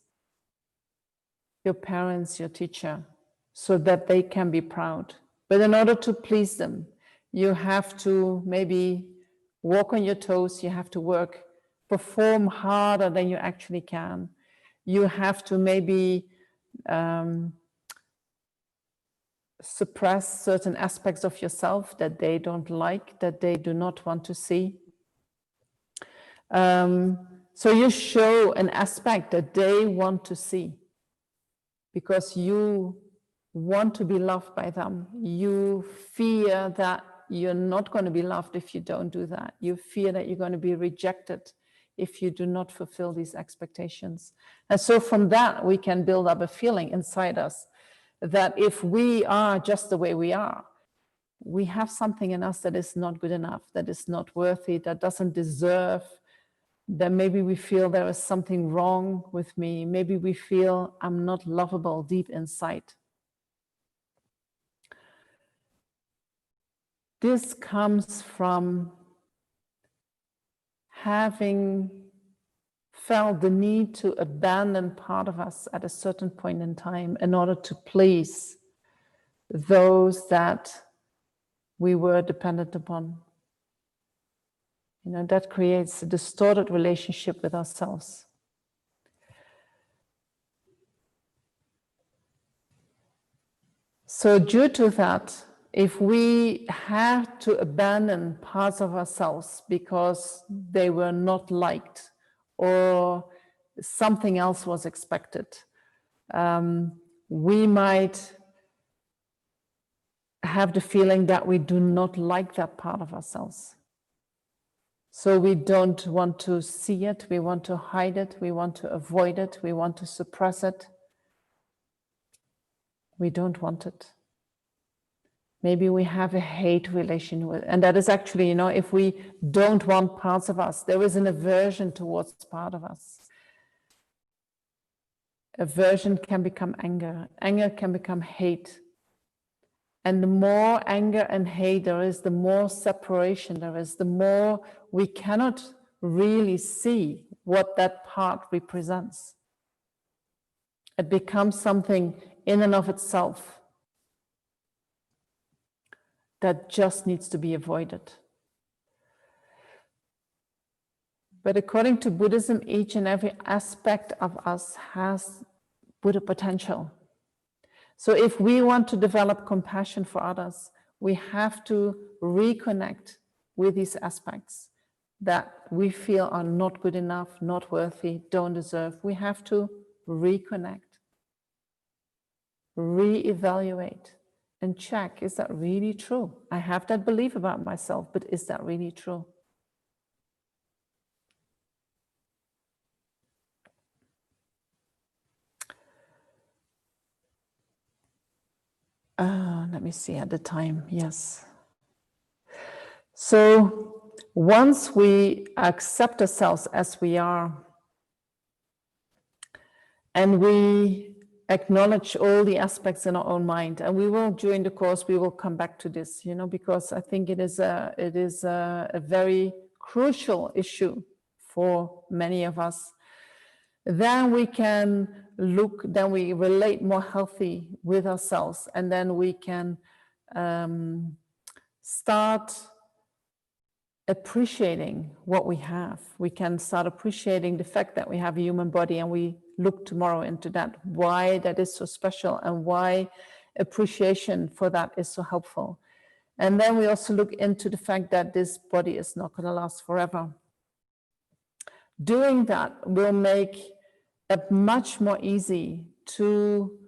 A: your parents, your teacher, so that they can be proud. But in order to please them, you have to maybe walk on your toes, you have to perform harder than you actually can. You have to maybe suppress certain aspects of yourself that they don't like, that they do not want to see. So you show an aspect that they want to see, because you want to be loved by them. You fear that you're not going to be loved if you don't do that. You fear that you're going to be rejected if you do not fulfill these expectations. And so from that, we can build up a feeling inside us that if we are just the way we are, we have something in us that is not good enough, that is not worthy, that doesn't deserve, that maybe we feel there is something wrong with me. Maybe we feel I'm not lovable deep inside. This comes from having felt the need to abandon part of us at a certain point in time in order to please those that we were dependent upon. That creates a distorted relationship with ourselves. So due to that, if we have to abandon parts of ourselves because they were not liked or something else was expected, we might have the feeling that we do not like that part of ourselves. So we don't want to see it, we want to hide it, we want to avoid it, we want to suppress it. We don't want it. Maybe we have a hate relation with it. And that is actually, if we don't want parts of us, there is an aversion towards part of us. Aversion can become anger. Anger can become hate. And the more anger and hate there is, the more separation there is, the more we cannot really see what that part represents. It becomes something in and of itself that just needs to be avoided. But according to Buddhism, each and every aspect of us has Buddha potential. So if we want to develop compassion for others, we have to reconnect with these aspects that we feel are not good enough, not worthy, don't deserve. We have to reconnect, reevaluate, and check, is that really true? I have that belief about myself, but is that really true? Let me see at the time, yes. So once we accept ourselves as we are, and we acknowledge all the aspects in our own mind, and we will, during the course, we will come back to this, you know, because I think it is a very crucial issue for many of us. Then we can look, then we relate more healthy with ourselves, and then we can start appreciating what we have. We can start appreciating the fact that we have a human body, and we look tomorrow into that, why that is so special and why appreciation for that is so helpful. And then we also look into the fact that this body is not going to last forever. Doing that will make it much more easy to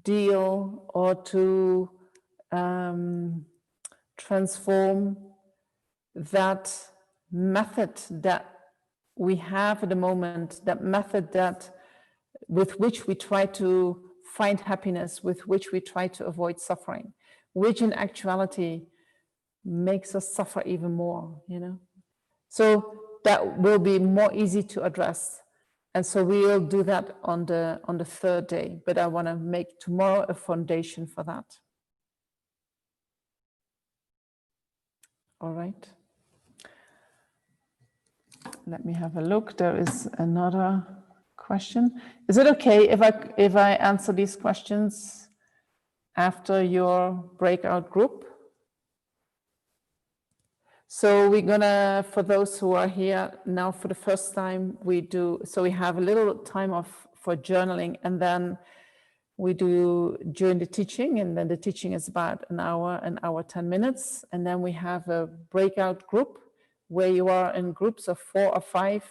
A: deal or to transform that method that we have at the moment, that method that with which we try to find happiness, with which we try to avoid suffering, which in actuality makes us suffer even more, you know. So that will be more easy to address. And so we will do that on the third day, but I want to make tomorrow a foundation for that. All right. Let me have a look. There is another question. Is it okay if I answer these questions after your breakout group? So we're gonna, for those who are here now for the first time, we have a little time for journaling, and then we do during the teaching, and then the teaching is about an hour, 10 minutes. And then we have a breakout group where you are in groups of 4 or 5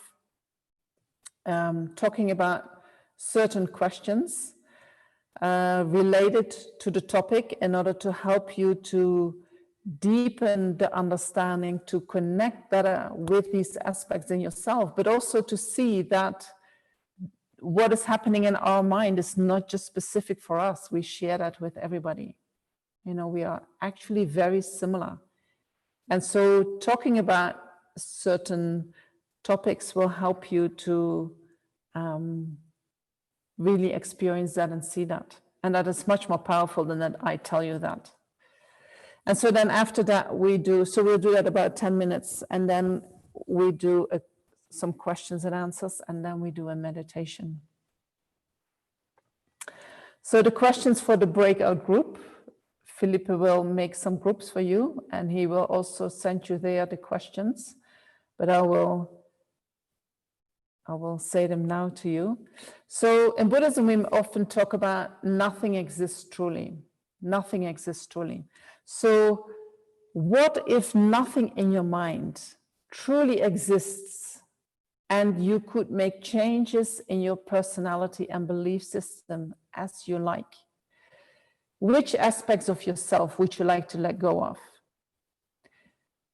A: talking about certain questions related to the topic in order to help you to deepen the understanding, to connect better with these aspects in yourself, but also to see that what is happening in our mind is not just specific for us. We share that with everybody. You know, we are actually very similar. And so talking about certain topics will help you to really experience that and see that. And that is much more powerful than that I tell you that. And so then after that we'll do that about 10 minutes, and then we do some questions and answers, and then we do a meditation. So the questions for the breakout group, Philippe will make some groups for you, and he will also send you there the questions, but I will say them now to you. So in Buddhism, we often talk about nothing exists truly. Nothing exists truly. So what if nothing in your mind truly exists, and you could make changes in your personality and belief system as you like? Which aspects of yourself would you like to let go of?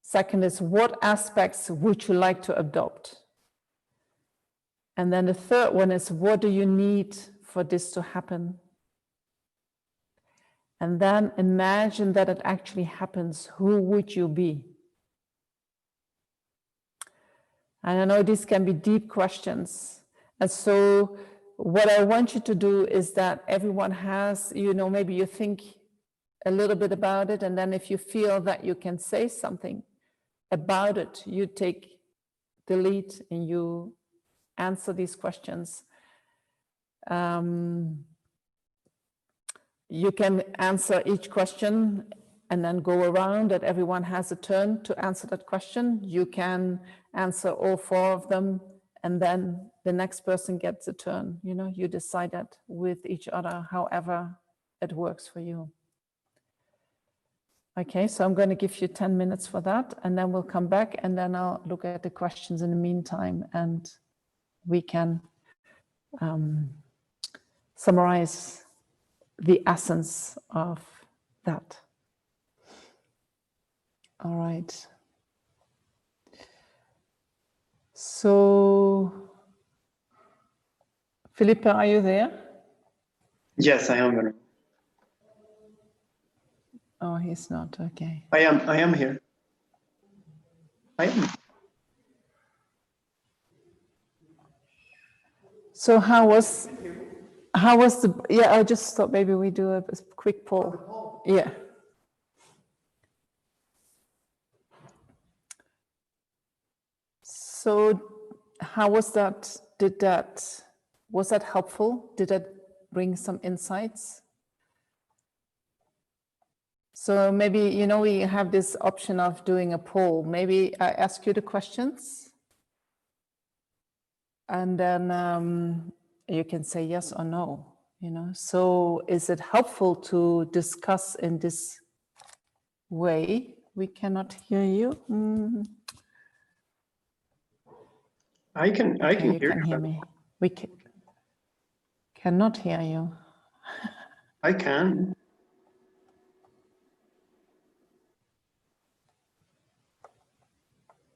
A: Second is, what aspects would you like to adopt? And then the third one is, what do you need for this to happen? And then imagine that it actually happens. Who would you be? And I know these can be deep questions. And so what I want you to do is that everyone has, you know, maybe you think a little bit about it, and then if you feel that you can say something about it, you take the lead and you answer these questions. You can answer each question and then go around, that everyone has a turn to answer that question. You can answer all 4 of them, and then the next person gets a turn. You know, you decide that with each other, however it works for you. Okay, so I'm going to give you 10 minutes for that, and then we'll come back, and then I'll look at the questions in the meantime, and we can summarize the essence of that. All right. So, Philippe, are you there?
B: Yes, I am, Venerable.
A: Oh, he's not. Okay.
B: I am here. I am.
A: So how was the, yeah, I just thought maybe we do a quick poll. Yeah. So how was that? Was that helpful? Did that bring some insights? So maybe, you know, we have this option of doing a poll. Maybe I ask you the questions and then you can say yes or no, you know. So is it helpful to discuss in this way? We cannot hear you.
B: I can
A: You
B: hear
A: can hear me. We cannot hear you.
B: I can.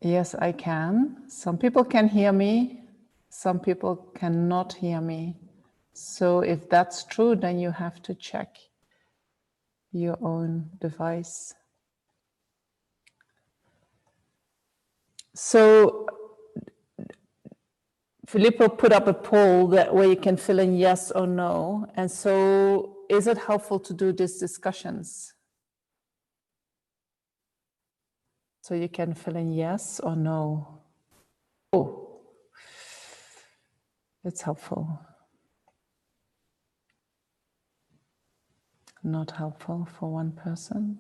A: Yes, I can. Some people can hear me. Some people cannot hear me. So if that's true, then you have to check your own device. So Filippo put up a poll that where you can fill in yes or no. And so is it helpful to do these discussions? So you can fill in yes or no. Oh, it's helpful. Not helpful for one person.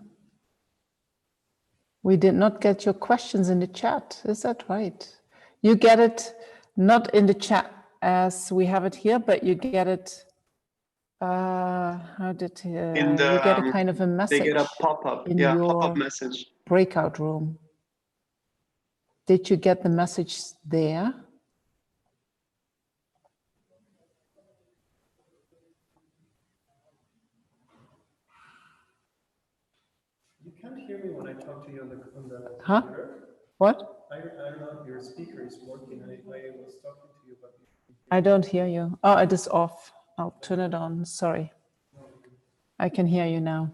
A: We did not get your questions in the chat. Is that right? You get it not in the chat as we have it here, but you get it. How did
B: In the
A: you get a kind of a message?
B: They get a pop-up.
A: In
B: Yeah,
A: your
B: pop-up message.
A: breakout room. Did you get the message there?
C: You can't hear me when I talk to you on the
A: Huh?
C: computer.
A: What?
C: I don't know if your speaker is working. I was talking to you, but
A: I don't hear you. Oh, it is off. I'll turn it on. Sorry. I can hear you now.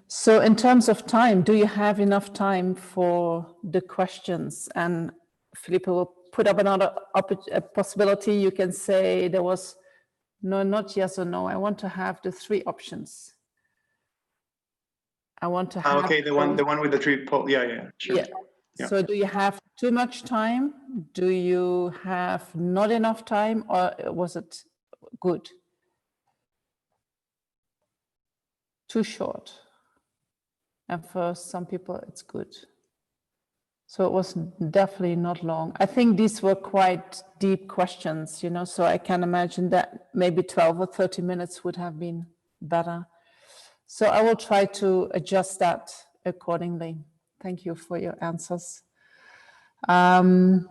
A: So in terms of time, do you have enough time for the questions? And Filippo will put up another possibility. You can say there was no, not yes or no. I want to have the three options. I want to have.
B: Okay, the one with the three poll. Yeah, sure.
A: Yeah.
B: Yeah.
A: So do you have too much time? Do you have not enough time, or was it good? Too short. And for some people, it's good. So it was definitely not long. I think these were quite deep questions, you know, so I can imagine that maybe 12 or 30 minutes would have been better. So I will try to adjust that accordingly. Thank you for your answers. Only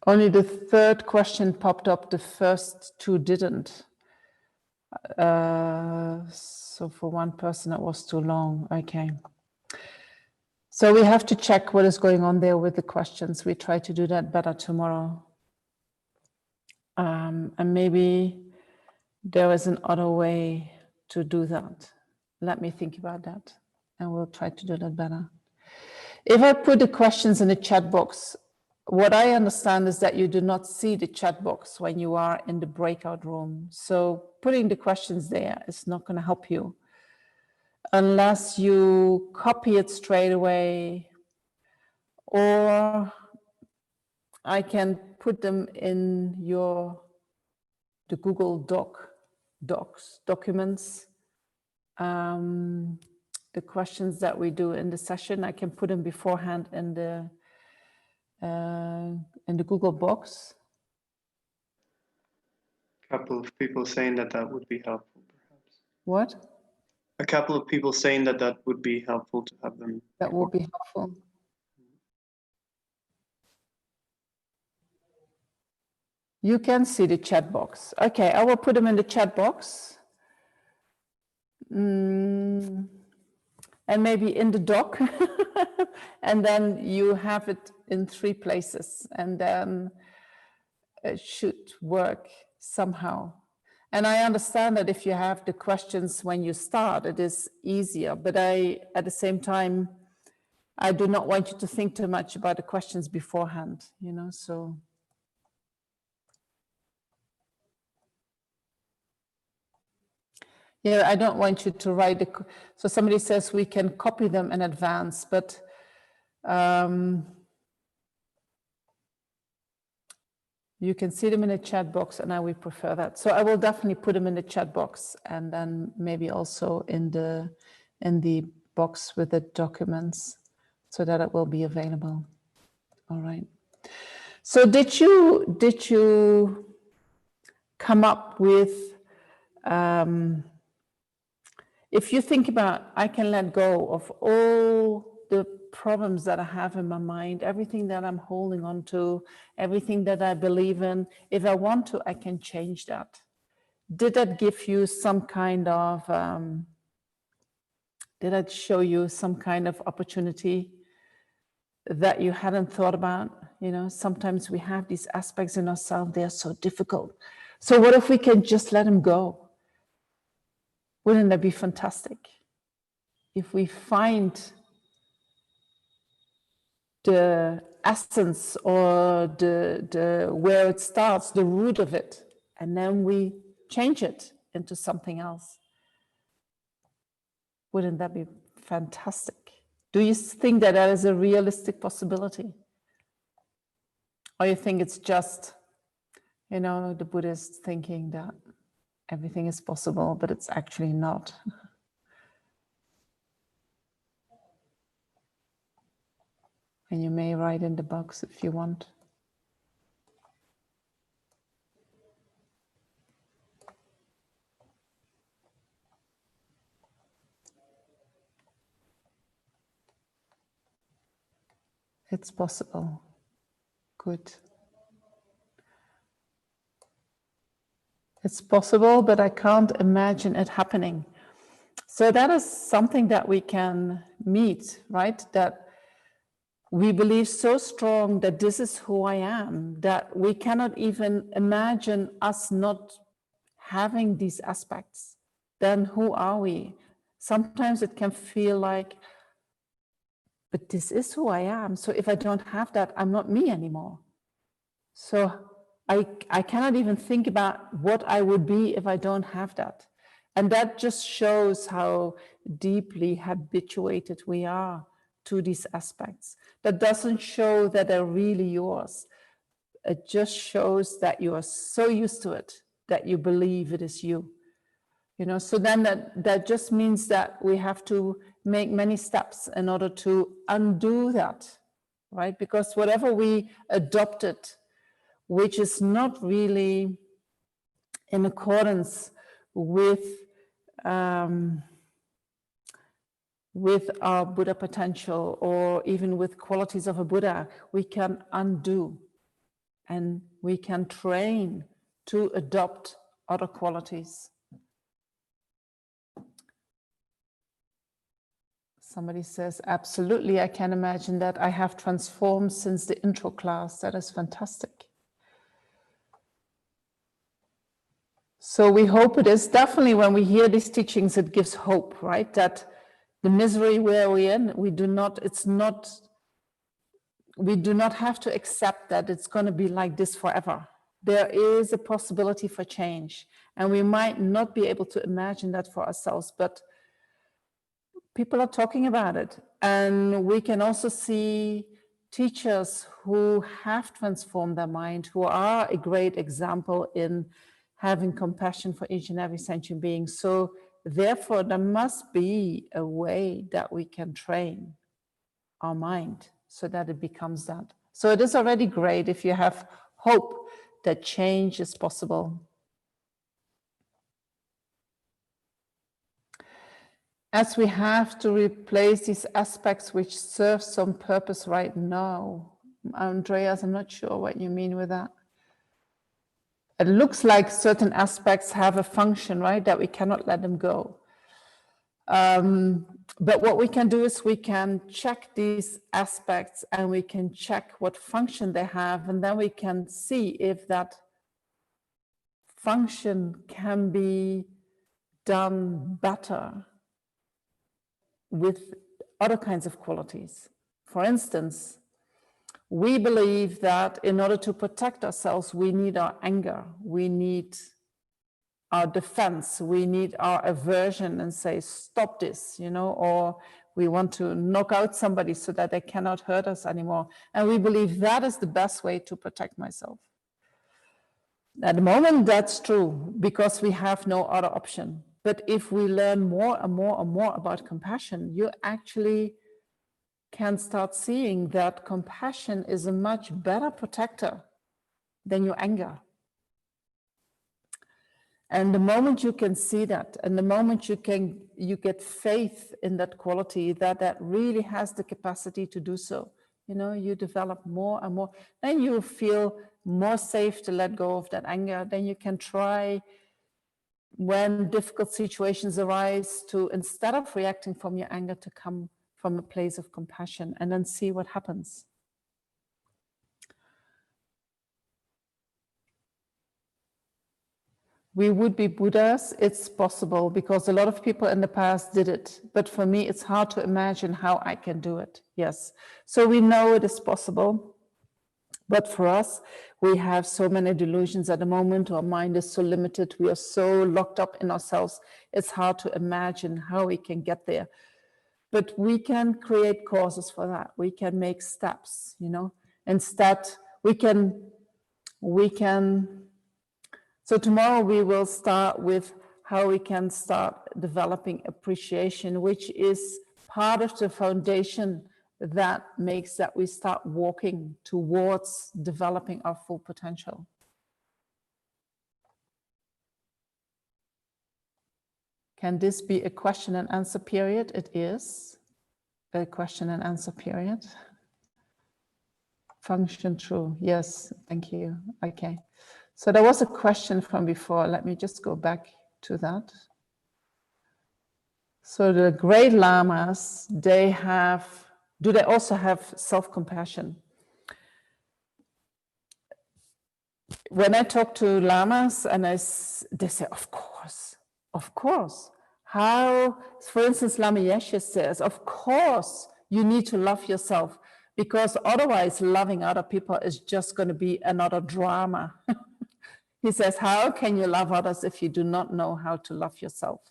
A: the third question popped up, the first two didn't. So for one person, it was too long. Okay. So we have to check what is going on there with the questions. We try to do that better tomorrow. And maybe there is an other way to do that. Let me think about that and we'll try to do that better. If I put the questions in the chat box, what I understand is that you do not see the chat box when you are in the breakout room. So putting the questions there is not going to help you unless you copy it straight away, or I can put them in the Google Docs documents. The questions that we do in the session, I can put them beforehand in the Google box.
B: A couple of people saying that would be helpful, perhaps.
A: What?
B: A couple of people saying that would be helpful to have them.
A: That would be helpful. You can see the chat box. Okay, I will put them in the chat box. And maybe in the doc. And then you have it in 3 places. And then it should work somehow. And I understand that if you have the questions when you start, it is easier. But at the same time, I do not want you to think too much about the questions beforehand, so. Yeah, I don't want you to write so somebody says we can copy them in advance, but you can see them in the chat box, and I would prefer that. So I will definitely put them in the chat box, and then maybe also in the box with the documents, so that it will be available. All right. So did you come up with, if you think about, I can let go of all the problems that I have in my mind, everything that I'm holding on to, everything that I believe in, if I want to, I can change that. Did that give you some kind of, did that show you some kind of opportunity that you hadn't thought about? Sometimes we have these aspects in ourselves, they're so difficult. So what if we can just let them go? Wouldn't that be fantastic? If we find the essence or the where it starts, the root of it, and then we change it into something else. Wouldn't that be fantastic? Do you think that that is a realistic possibility? Or you think it's just, the Buddhist thinking that everything is possible, but it's actually not? And you may write in the box if you want. It's possible. Good. It's possible, but I can't imagine it happening. So that is something that we can meet, right? That we believe so strong that this is who I am, that we cannot even imagine us not having these aspects. Then who are we? Sometimes it can feel like, but this is who I am. So if I don't have that, I'm not me anymore. So I cannot even think about what I would be if I don't have that. And that just shows how deeply habituated we are to these aspects. That doesn't show that they're really yours. It just shows that you are so used to it that you believe it is you. So then that just means that we have to make many steps in order to undo that, right? Because whatever we adopted, which is not really in accordance with our Buddha potential, or even with qualities of a Buddha, we can undo, and we can train to adopt other qualities. Somebody says, absolutely, I can imagine that. I have transformed since the intro class. That is fantastic. So we hope it is. Definitely when we hear these teachings, it gives hope, right? That the misery where we're in, we do not have to accept that it's going to be like this forever. There is a possibility for change, and we might not be able to imagine that for ourselves, but people are talking about it. And we can also see teachers who have transformed their mind, who are a great example in having compassion for each and every sentient being. So therefore, there must be a way that we can train our mind so that it becomes that. So it is already great if you have hope that change is possible. As we have to replace these aspects which serve some purpose right now. Andreas, I'm not sure what you mean with that. It looks like certain aspects have a function, right, that we cannot let them go. But what we can do is we can check these aspects, and we can check what function they have, and then we can see if that function can be done better with other kinds of qualities. For instance, we believe that in order to protect ourselves, we need our anger, we need our defense, we need our aversion and say, stop this, you know, or we want to knock out somebody so that they cannot hurt us anymore. And we believe that is the best way to protect myself. At the moment, that's true because we have no other option. But if we learn more and more and more about compassion, you actually can start seeing that compassion is a much better protector than your anger. And the moment you can see that, and the moment you get faith in that quality, that really has the capacity to do so, you know, you develop more and more, then you feel more safe to let go of that anger. Then you can try, when difficult situations arise, to, instead of reacting from your anger, to come from a place of compassion and then see what happens. We would be Buddhas. It's possible because a lot of people in the past did it. But for me, it's hard to imagine how I can do it. Yes. So we know it is possible. But for us, we have so many delusions at the moment. Our mind is so limited. We are so locked up in ourselves. It's hard to imagine how we can get there. But we can create causes for that. We can make steps, you know. Instead, we can. So tomorrow we will start with how we can start developing appreciation, which is part of the foundation that makes that we start walking towards developing our full potential. Can this be a question and answer period? It is a question and answer period. Function true. Yes, thank you. Okay. So there was a question from before. Let me just go back to that. So the great lamas, do they also have self-compassion? When I talk to lamas and they say, of course. How, for instance, Lama Yeshe says, of course you need to love yourself because otherwise loving other people is just going to be another drama. He says, how can you love others if you do not know how to love yourself?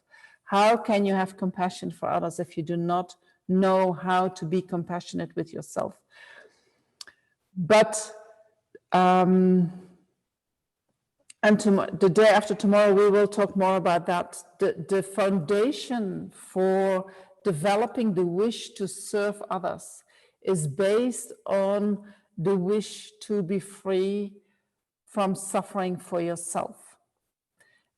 A: How can you have compassion for others if you do not know how to be compassionate with yourself? But, and the day after tomorrow, we will talk more about that. The foundation for developing the wish to serve others is based on the wish to be free from suffering for yourself.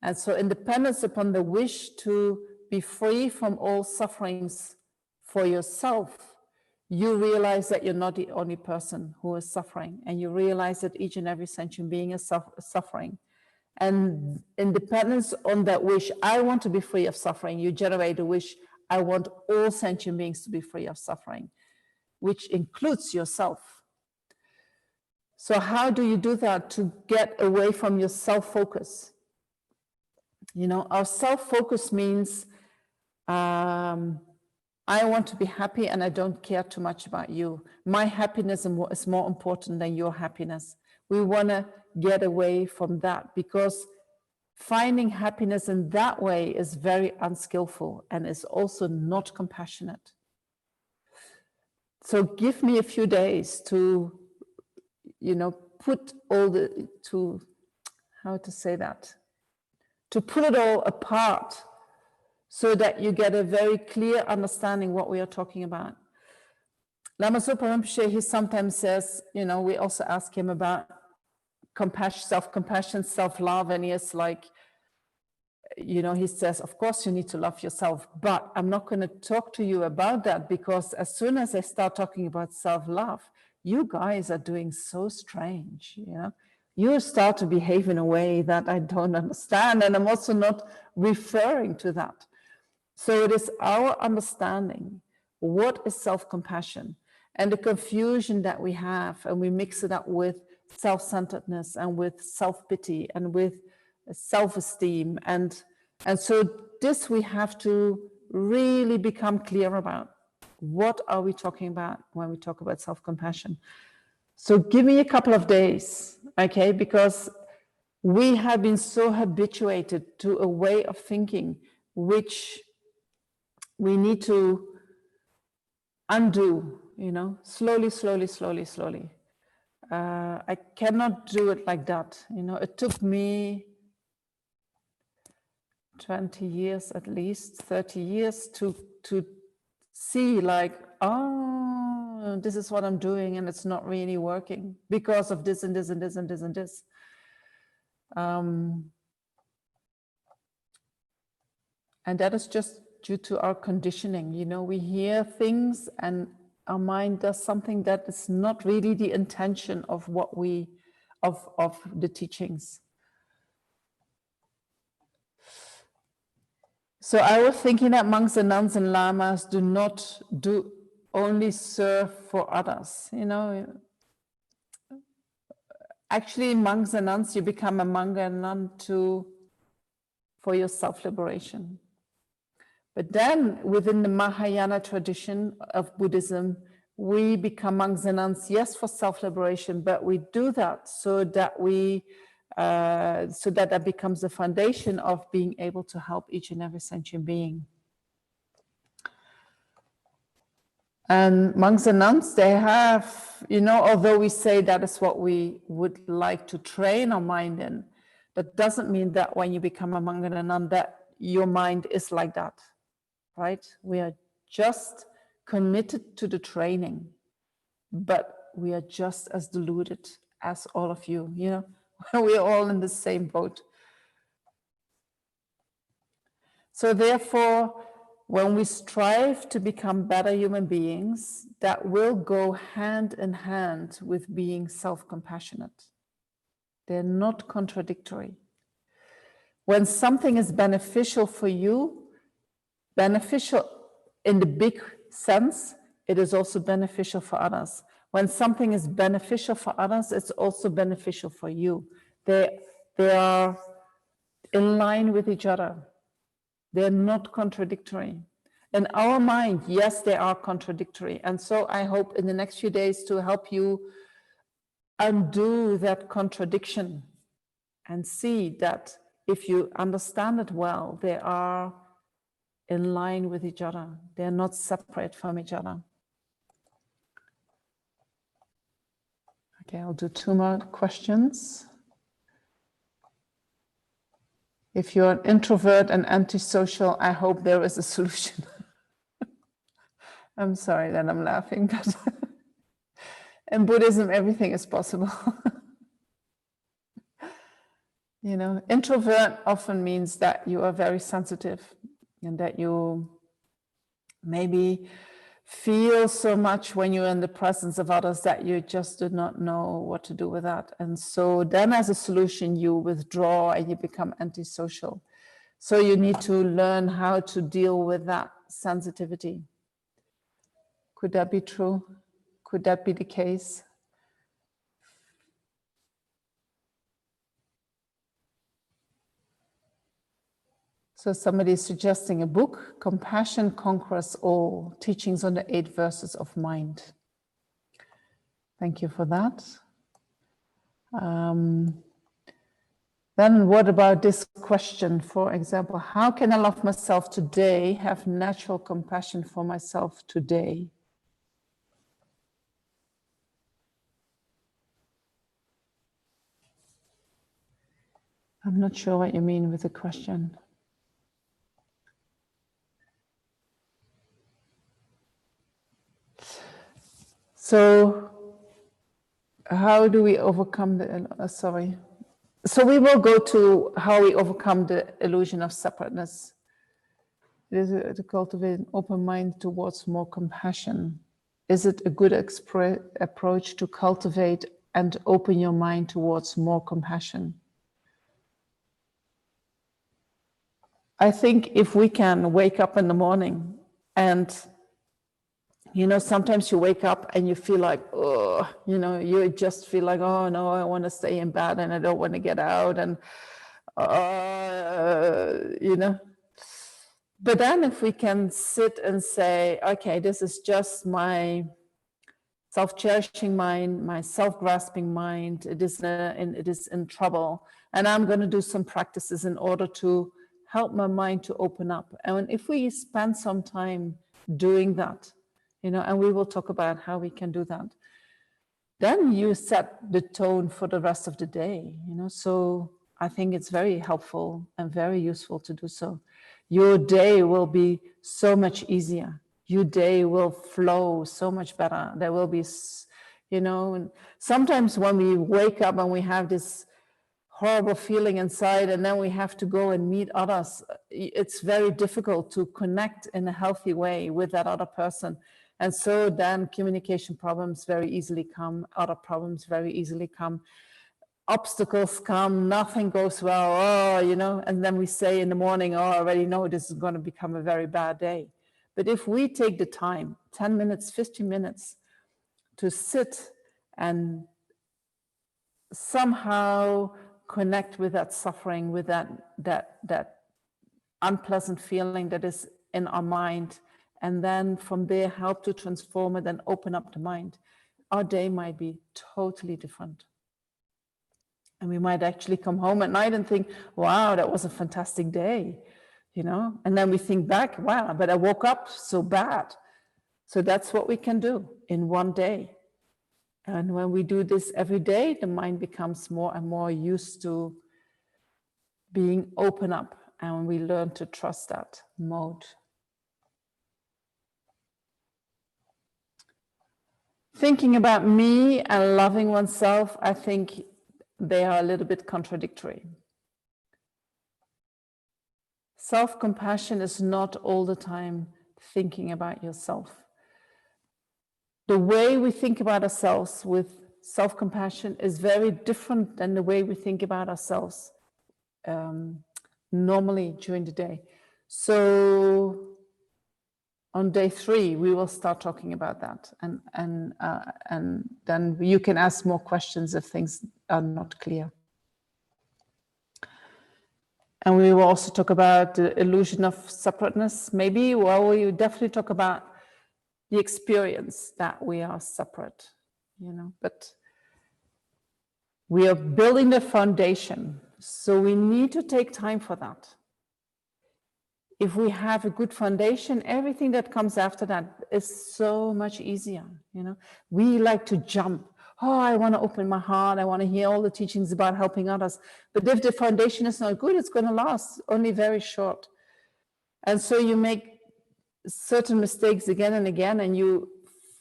A: And so independence upon the wish to be free from all sufferings for yourself, you realize that you're not the only person who is suffering, and you realize that each and every sentient being is suffering. And independence on that wish, I want to be free of suffering, you generate a wish, I want all sentient beings to be free of suffering, which includes yourself. So how do you do that to get away from your self-focus? You know, our self-focus means I want to be happy and I don't care too much about you. My happiness is more important than your happiness. We want to get away from that because finding happiness in that way is very unskillful and is also not compassionate. So give me a few days to, you know, put all the, to, how to say that? To put it all apart so that you get a very clear understanding what we are talking about. Lama Zopa Rinpoche, he sometimes says, you know, we also ask him about compassion, self-compassion, self-love, and he is like, you know, he says, of course you need to love yourself, but I'm not going to talk to you about that because as soon as I start talking about self-love, you guys are doing so strange, you know. You start to behave in a way that I don't understand, and I'm also not referring to that. So it is our understanding what is self-compassion and the confusion that we have, and we mix it up with self-centeredness and with self-pity and with self-esteem. And so this we have to really become clear about. What are we talking about when we talk about self-compassion? So give me a couple of days, okay? Because we have been so habituated to a way of thinking which we need to undo, you know, slowly, slowly, slowly, slowly. I cannot do it like that. You know, it took me 20 years, at least 30 years to see like, oh, this is what I'm doing and it's not really working because of this and this and this and this and this. And that is just due to our conditioning. You know, we hear things and our mind does something that is not really the intention of what we, of the teachings. So I was thinking that monks and nuns and lamas do not only serve for others, you know. Actually, monks and nuns, you become a monk and nun for your self-liberation. But then within the Mahayana tradition of Buddhism, we become monks and nuns, yes, for self-liberation, but we do that so that that becomes the foundation of being able to help each and every sentient being. And monks and nuns, they have, you know, although we say that is what we would like to train our mind in, that doesn't mean that when you become a monk and a nun that your mind is like that, right? We are just committed to the training, but we are just as deluded as all of you, you know? We're all in the same boat. So therefore, when we strive to become better human beings, that will go hand in hand with being self-compassionate. They're not contradictory. When something is beneficial for you, beneficial in the big sense, it is also beneficial for others. When something is beneficial for others, it's also beneficial for you. They are in line with each other. They're not contradictory. In our mind, yes, they are contradictory. And so I hope in the next few days to help you undo that contradiction and see that if you understand it well, they are in line with each other. They're not separate from each other. Okay, I'll do 2 more questions. If you're an introvert and antisocial, I hope there is a solution. I'm sorry that I'm laughing, but in Buddhism, everything is possible. You know, introvert often means that you are very sensitive and that you maybe feel so much when you're in the presence of others that you just do not know what to do with that. And so then as a solution, you withdraw and you become antisocial. So you need to learn how to deal with that sensitivity. Could that be true? Could that be the case? So somebody is suggesting a book, Compassion Conquers All, Teachings on the 8 Verses of Mind. Thank you for that. Then what about this question, for example, how can I love myself today, have natural compassion for myself today? I'm not sure what you mean with the question. So how do we overcome the, So we will go to how we overcome the illusion of separateness. It is to cultivate an open mind towards more compassion. Is it a good approach to cultivate and open your mind towards more compassion? I think if we can wake up in the morning and, you know, sometimes you wake up and you feel like, oh, you know, you just feel like, oh no, I want to stay in bed and I don't want to get out and, you know. But then if we can sit and say, okay, this is just my self-cherishing mind, my self-grasping mind, it is in trouble, and I'm going to do some practices in order to help my mind to open up. And if we spend some time doing that, you know, and we will talk about how we can do that, then you set the tone for the rest of the day, you know. So I think it's very helpful and very useful to do so. Your day will be so much easier. Your day will flow so much better. There will be, you know, and sometimes when we wake up and we have this horrible feeling inside and then we have to go and meet others, it's very difficult to connect in a healthy way with that other person. And so then communication problems very easily come, other problems very easily come, obstacles come, nothing goes well, oh, you know, and then we say in the morning, oh, I already know this is going to become a very bad day. But if we take the time, 10 minutes, 15 minutes, to sit and somehow connect with that suffering, with that unpleasant feeling that is in our mind, and then from there help to transform it and open up the mind, our day might be totally different. And we might actually come home at night and think, wow, that was a fantastic day, you know? And then we think back, wow, but I woke up so bad. So that's what we can do in one day. And when we do this every day, the mind becomes more and more used to being open up, and we learn to trust that mode. Thinking about me and loving oneself, I think they are a little bit contradictory. Self-compassion is not all the time thinking about yourself. The way we think about ourselves with self-compassion is very different than the way we think about ourselves normally during the day. So on day 3, we will start talking about that, and then you can ask more questions if things are not clear. And we will also talk about the illusion of separateness, maybe. Well, we will definitely talk about the experience that we are separate, you know, but we are building the foundation, so we need to take time for that. If we have a good foundation, everything that comes after that is so much easier, you know. We like to jump. Oh, I want to open my heart. I want to hear all the teachings about helping others. But if the foundation is not good, it's going to last only very short. And so you make certain mistakes again and again, and you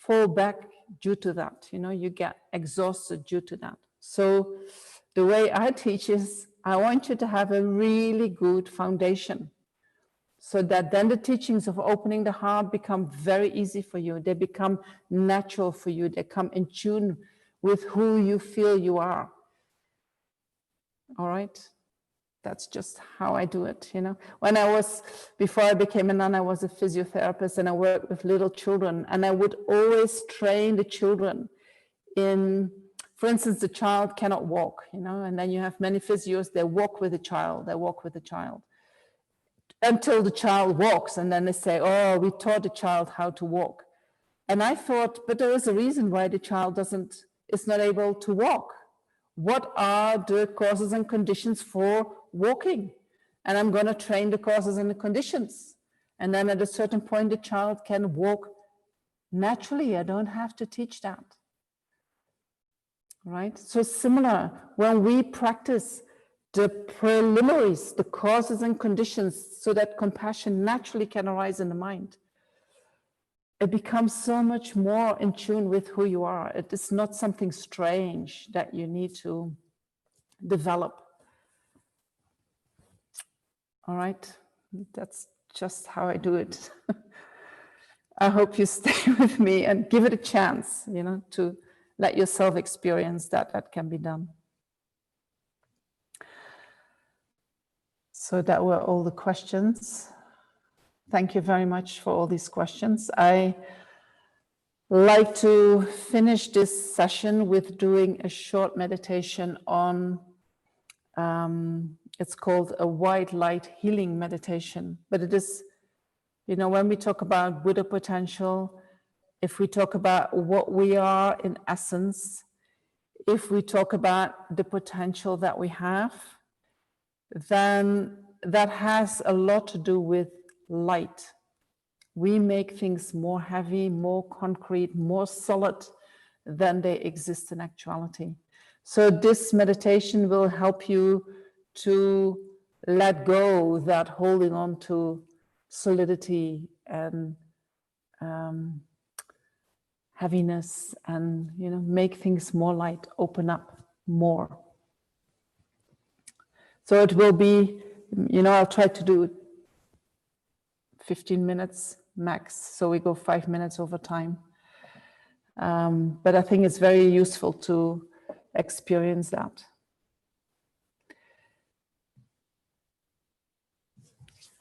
A: fall back due to that. You know, you get exhausted due to that. So the way I teach is, I want you to have a really good foundation, so that then the teachings of opening the heart become very easy for you. They become natural for you. They come in tune with who you feel you are. All right? That's just how I do it, you know. Before I became a nun, I was a physiotherapist, and I worked with little children, and I would always train the children in, for instance, the child cannot walk, you know, and then you have many physios, they walk with the child, until the child walks, and then they say, oh, we taught the child how to walk. And I thought, but there is a reason why the child is not able to walk. What are the causes and conditions for walking? And I'm going to train the causes and the conditions. And then at a certain point, the child can walk naturally. I don't have to teach that. Right? So similar, when we practice the preliminaries, the causes and conditions, so that compassion naturally can arise in the mind, it becomes so much more in tune with who you are. It is not something strange that you need to develop. All right, that's just how I do it. I hope you stay with me and give it a chance, you know, to let yourself experience that can be done. So that were all the questions. Thank you very much for all these questions. I like to finish this session with doing a short meditation on, it's called a white light healing meditation, but it is You know, when we talk about Buddha potential, if we talk about what we are in essence, if we talk about the potential that we have, then that has a lot to do with light. We make things more heavy, more concrete, more solid than they exist in actuality. So this meditation will help you to let go that holding on to solidity and heaviness, and make things more light, open up more. So it will be, I'll try to do 15 minutes max, so we go 5 minutes over time. But I think it's very useful to experience that.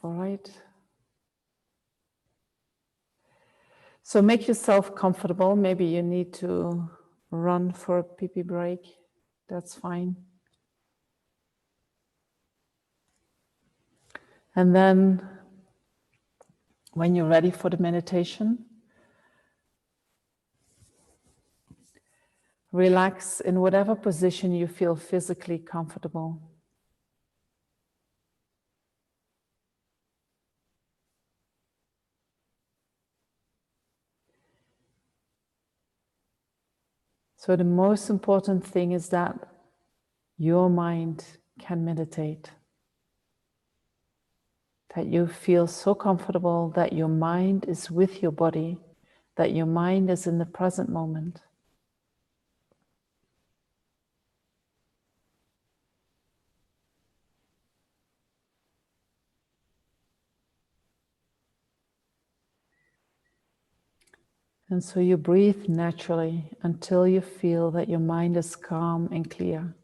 A: All right. So make yourself comfortable. Maybe you need to run for a pee-pee break. That's fine. And then when you're ready for the meditation, relax in whatever position you feel physically comfortable. So the most important thing is that your mind can meditate. That you feel so comfortable that your mind is with your body, that your mind is in the present moment. And so you breathe naturally until you feel that your mind is calm and clear.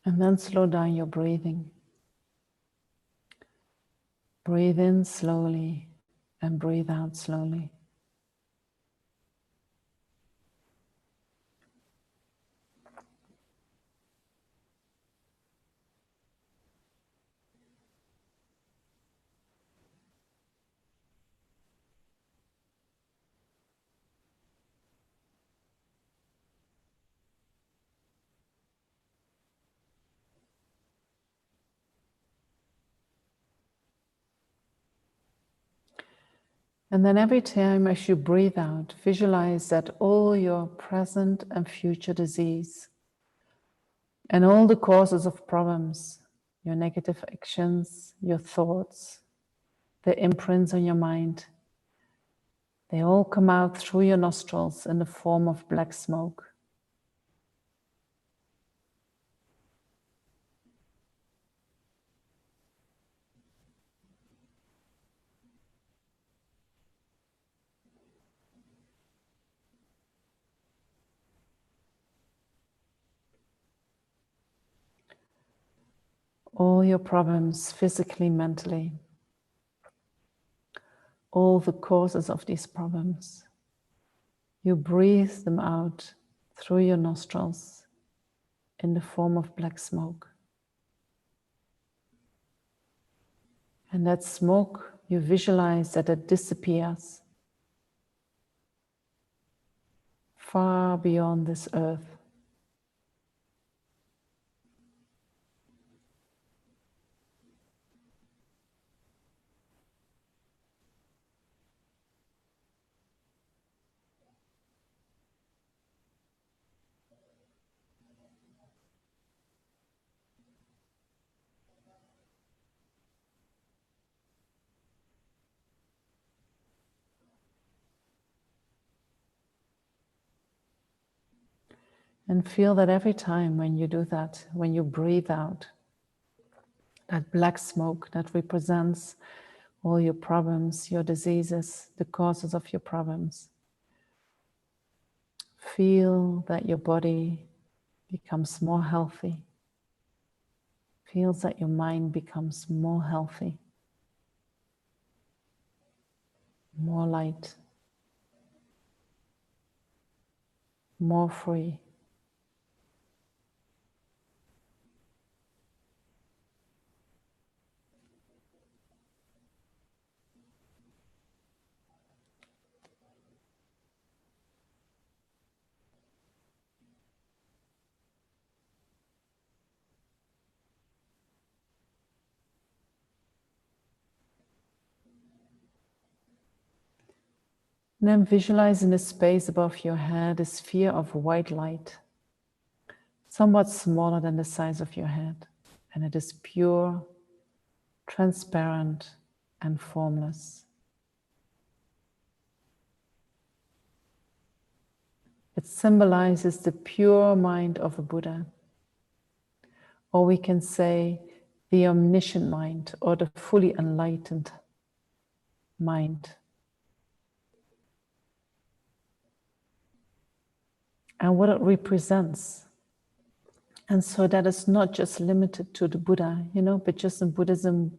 A: And then slow down your breathing. Breathe in slowly and breathe out slowly. And then every time as you breathe out, visualize that all your present and future disease and all the causes of problems, your negative actions, your thoughts, the imprints on your mind, they all come out through your nostrils in the form of black smoke. All your problems, physically, mentally, all the causes of these problems, you breathe them out through your nostrils in the form of black smoke. And that smoke, you visualize that it disappears far beyond this earth. And feel that every time when you do that, when you breathe out, that black smoke that represents all your problems, your diseases, the causes of your problems. Feel that your body becomes more healthy. Feels that your mind becomes more healthy, more light, more free. And then visualize in the space above your head a sphere of white light, somewhat smaller than the size of your head. And it is pure, transparent, and formless. It symbolizes the pure mind of a Buddha. Or we can say the omniscient mind or the fully enlightened mind. And what it represents. And so that is not just limited to the Buddha, but just in Buddhism,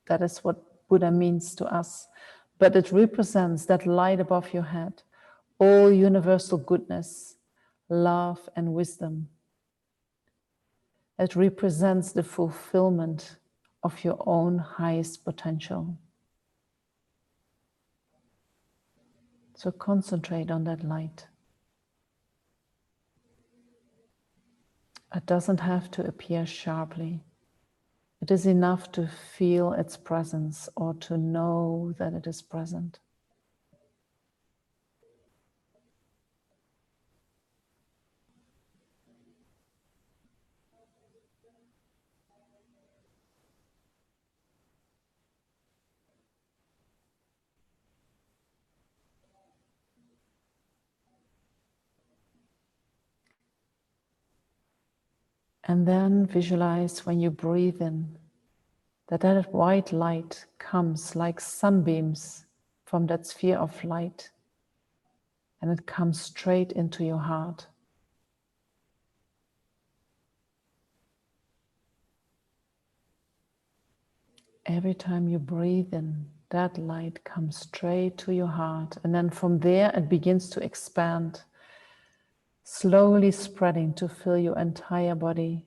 A: that is what Buddha means to us. But it represents that light above your head, all universal goodness, love, and wisdom. It represents the fulfillment of your own highest potential. So concentrate on that light. It doesn't have to appear sharply. It is enough to feel its presence or to know that it is present. And then visualize when you breathe in that white light comes like sunbeams from that sphere of light, and it comes straight into your heart. Every time you breathe in, that light comes straight to your heart, and then from there it begins to expand, slowly spreading to fill your entire body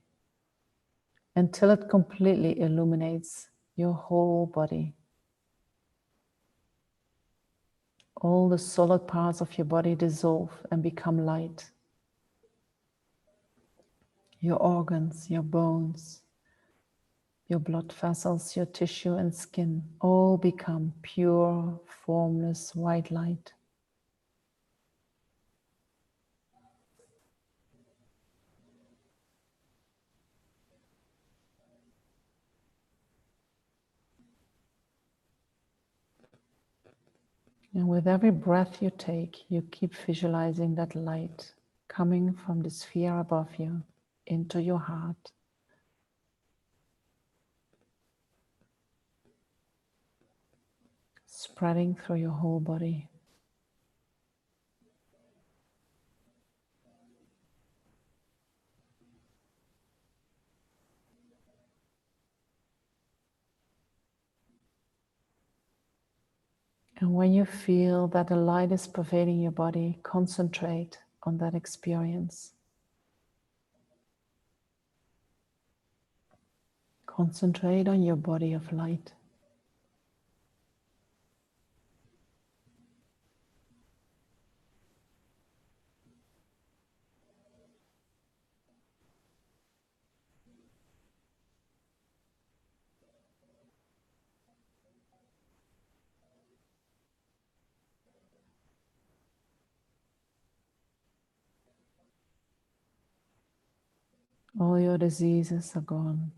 A: until it completely illuminates your whole body. All the solid parts of your body dissolve and become light. Your organs, your bones, your blood vessels, your tissue and skin all become pure, formless white light. And with every breath you take, you keep visualizing that light coming from the sphere above you into your heart. Spreading through your whole body. And when you feel that the light is pervading your body, concentrate on that experience. Concentrate on your body of light. All your diseases are gone.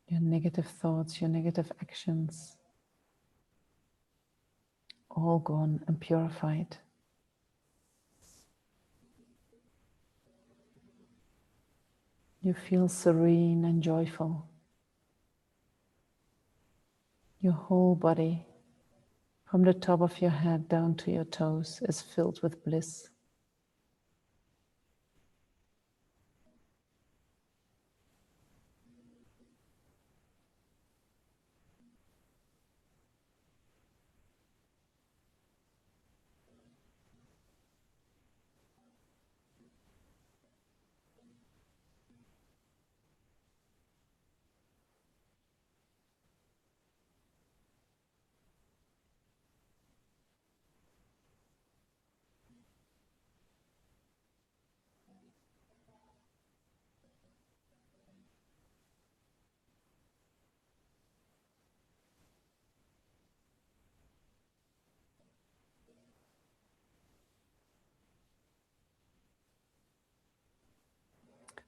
A: Your negative thoughts, your negative actions, all gone and purified. You feel serene and joyful. Your whole body, from the top of your head down to your toes, is filled with bliss.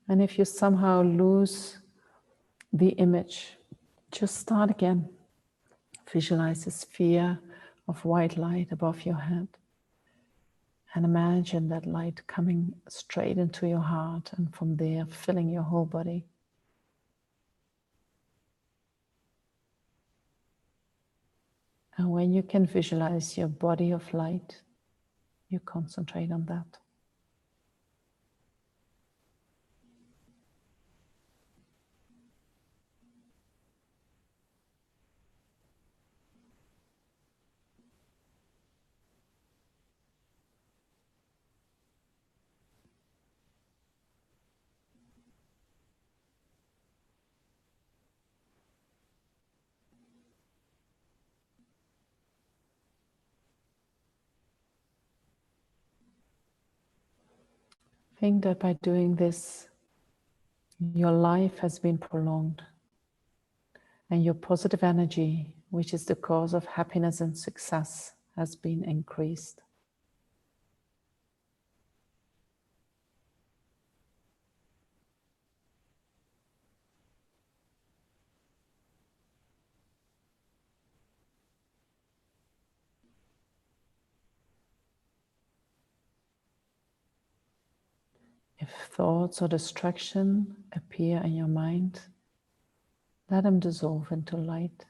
A: And if you somehow lose the image, just start again. Visualize a sphere of white light above your head. And imagine that light coming straight into your heart and from there filling your whole body. And when you can visualize your body of light, you concentrate on that. Think that by doing this, your life has been prolonged and your positive energy, which is the cause of happiness and success, has been increased. If thoughts or distraction appear in your mind, let them dissolve into light.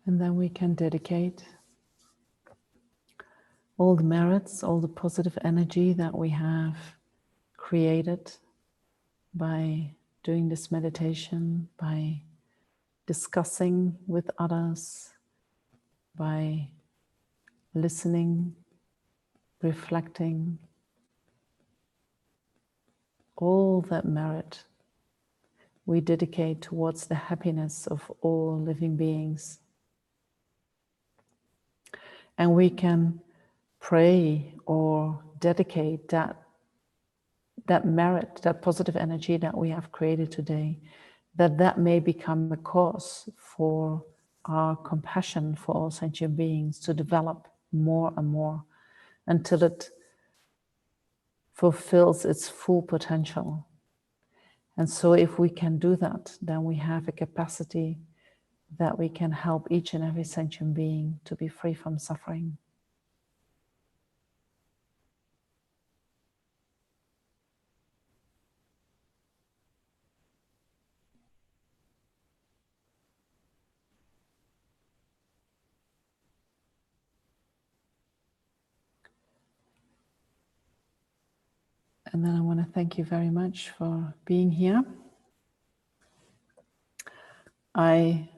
A: And then we can dedicate all the merits, all the positive energy that we have created by doing this meditation, by discussing with others, by listening, reflecting, all that merit we dedicate towards the happiness of all living beings. And we can pray or dedicate that merit, that positive energy that we have created today, that may become a cause for our compassion for all sentient beings to develop more and more until it fulfills its full potential. And so if we can do that, then we have a capacity that we can help each and every sentient being to be free from suffering. And then I want to thank you very much for being here. I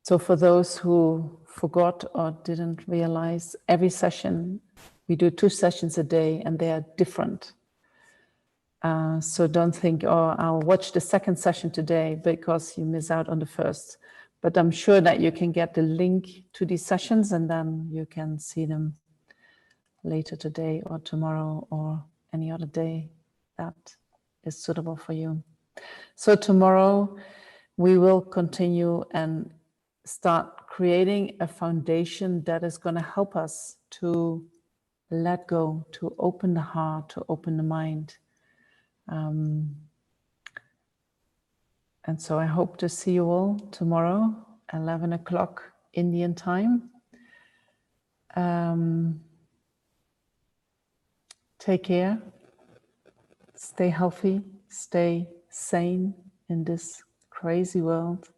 A: So for those who forgot or didn't realize, every session, we do 2 sessions a day and they are different. So don't think, oh, I'll watch the second session today because you miss out on the first. But I'm sure that you can get the link to these sessions and then you can see them later today or tomorrow or any other day that is suitable for you. So tomorrow we will continue and start creating a foundation that is going to help us to let go, to open the heart, to open the mind. And so I hope to see you all tomorrow, 11 o'clock Indian time. Take care, stay healthy, stay sane in this crazy world,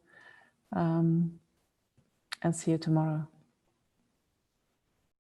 A: and see you tomorrow.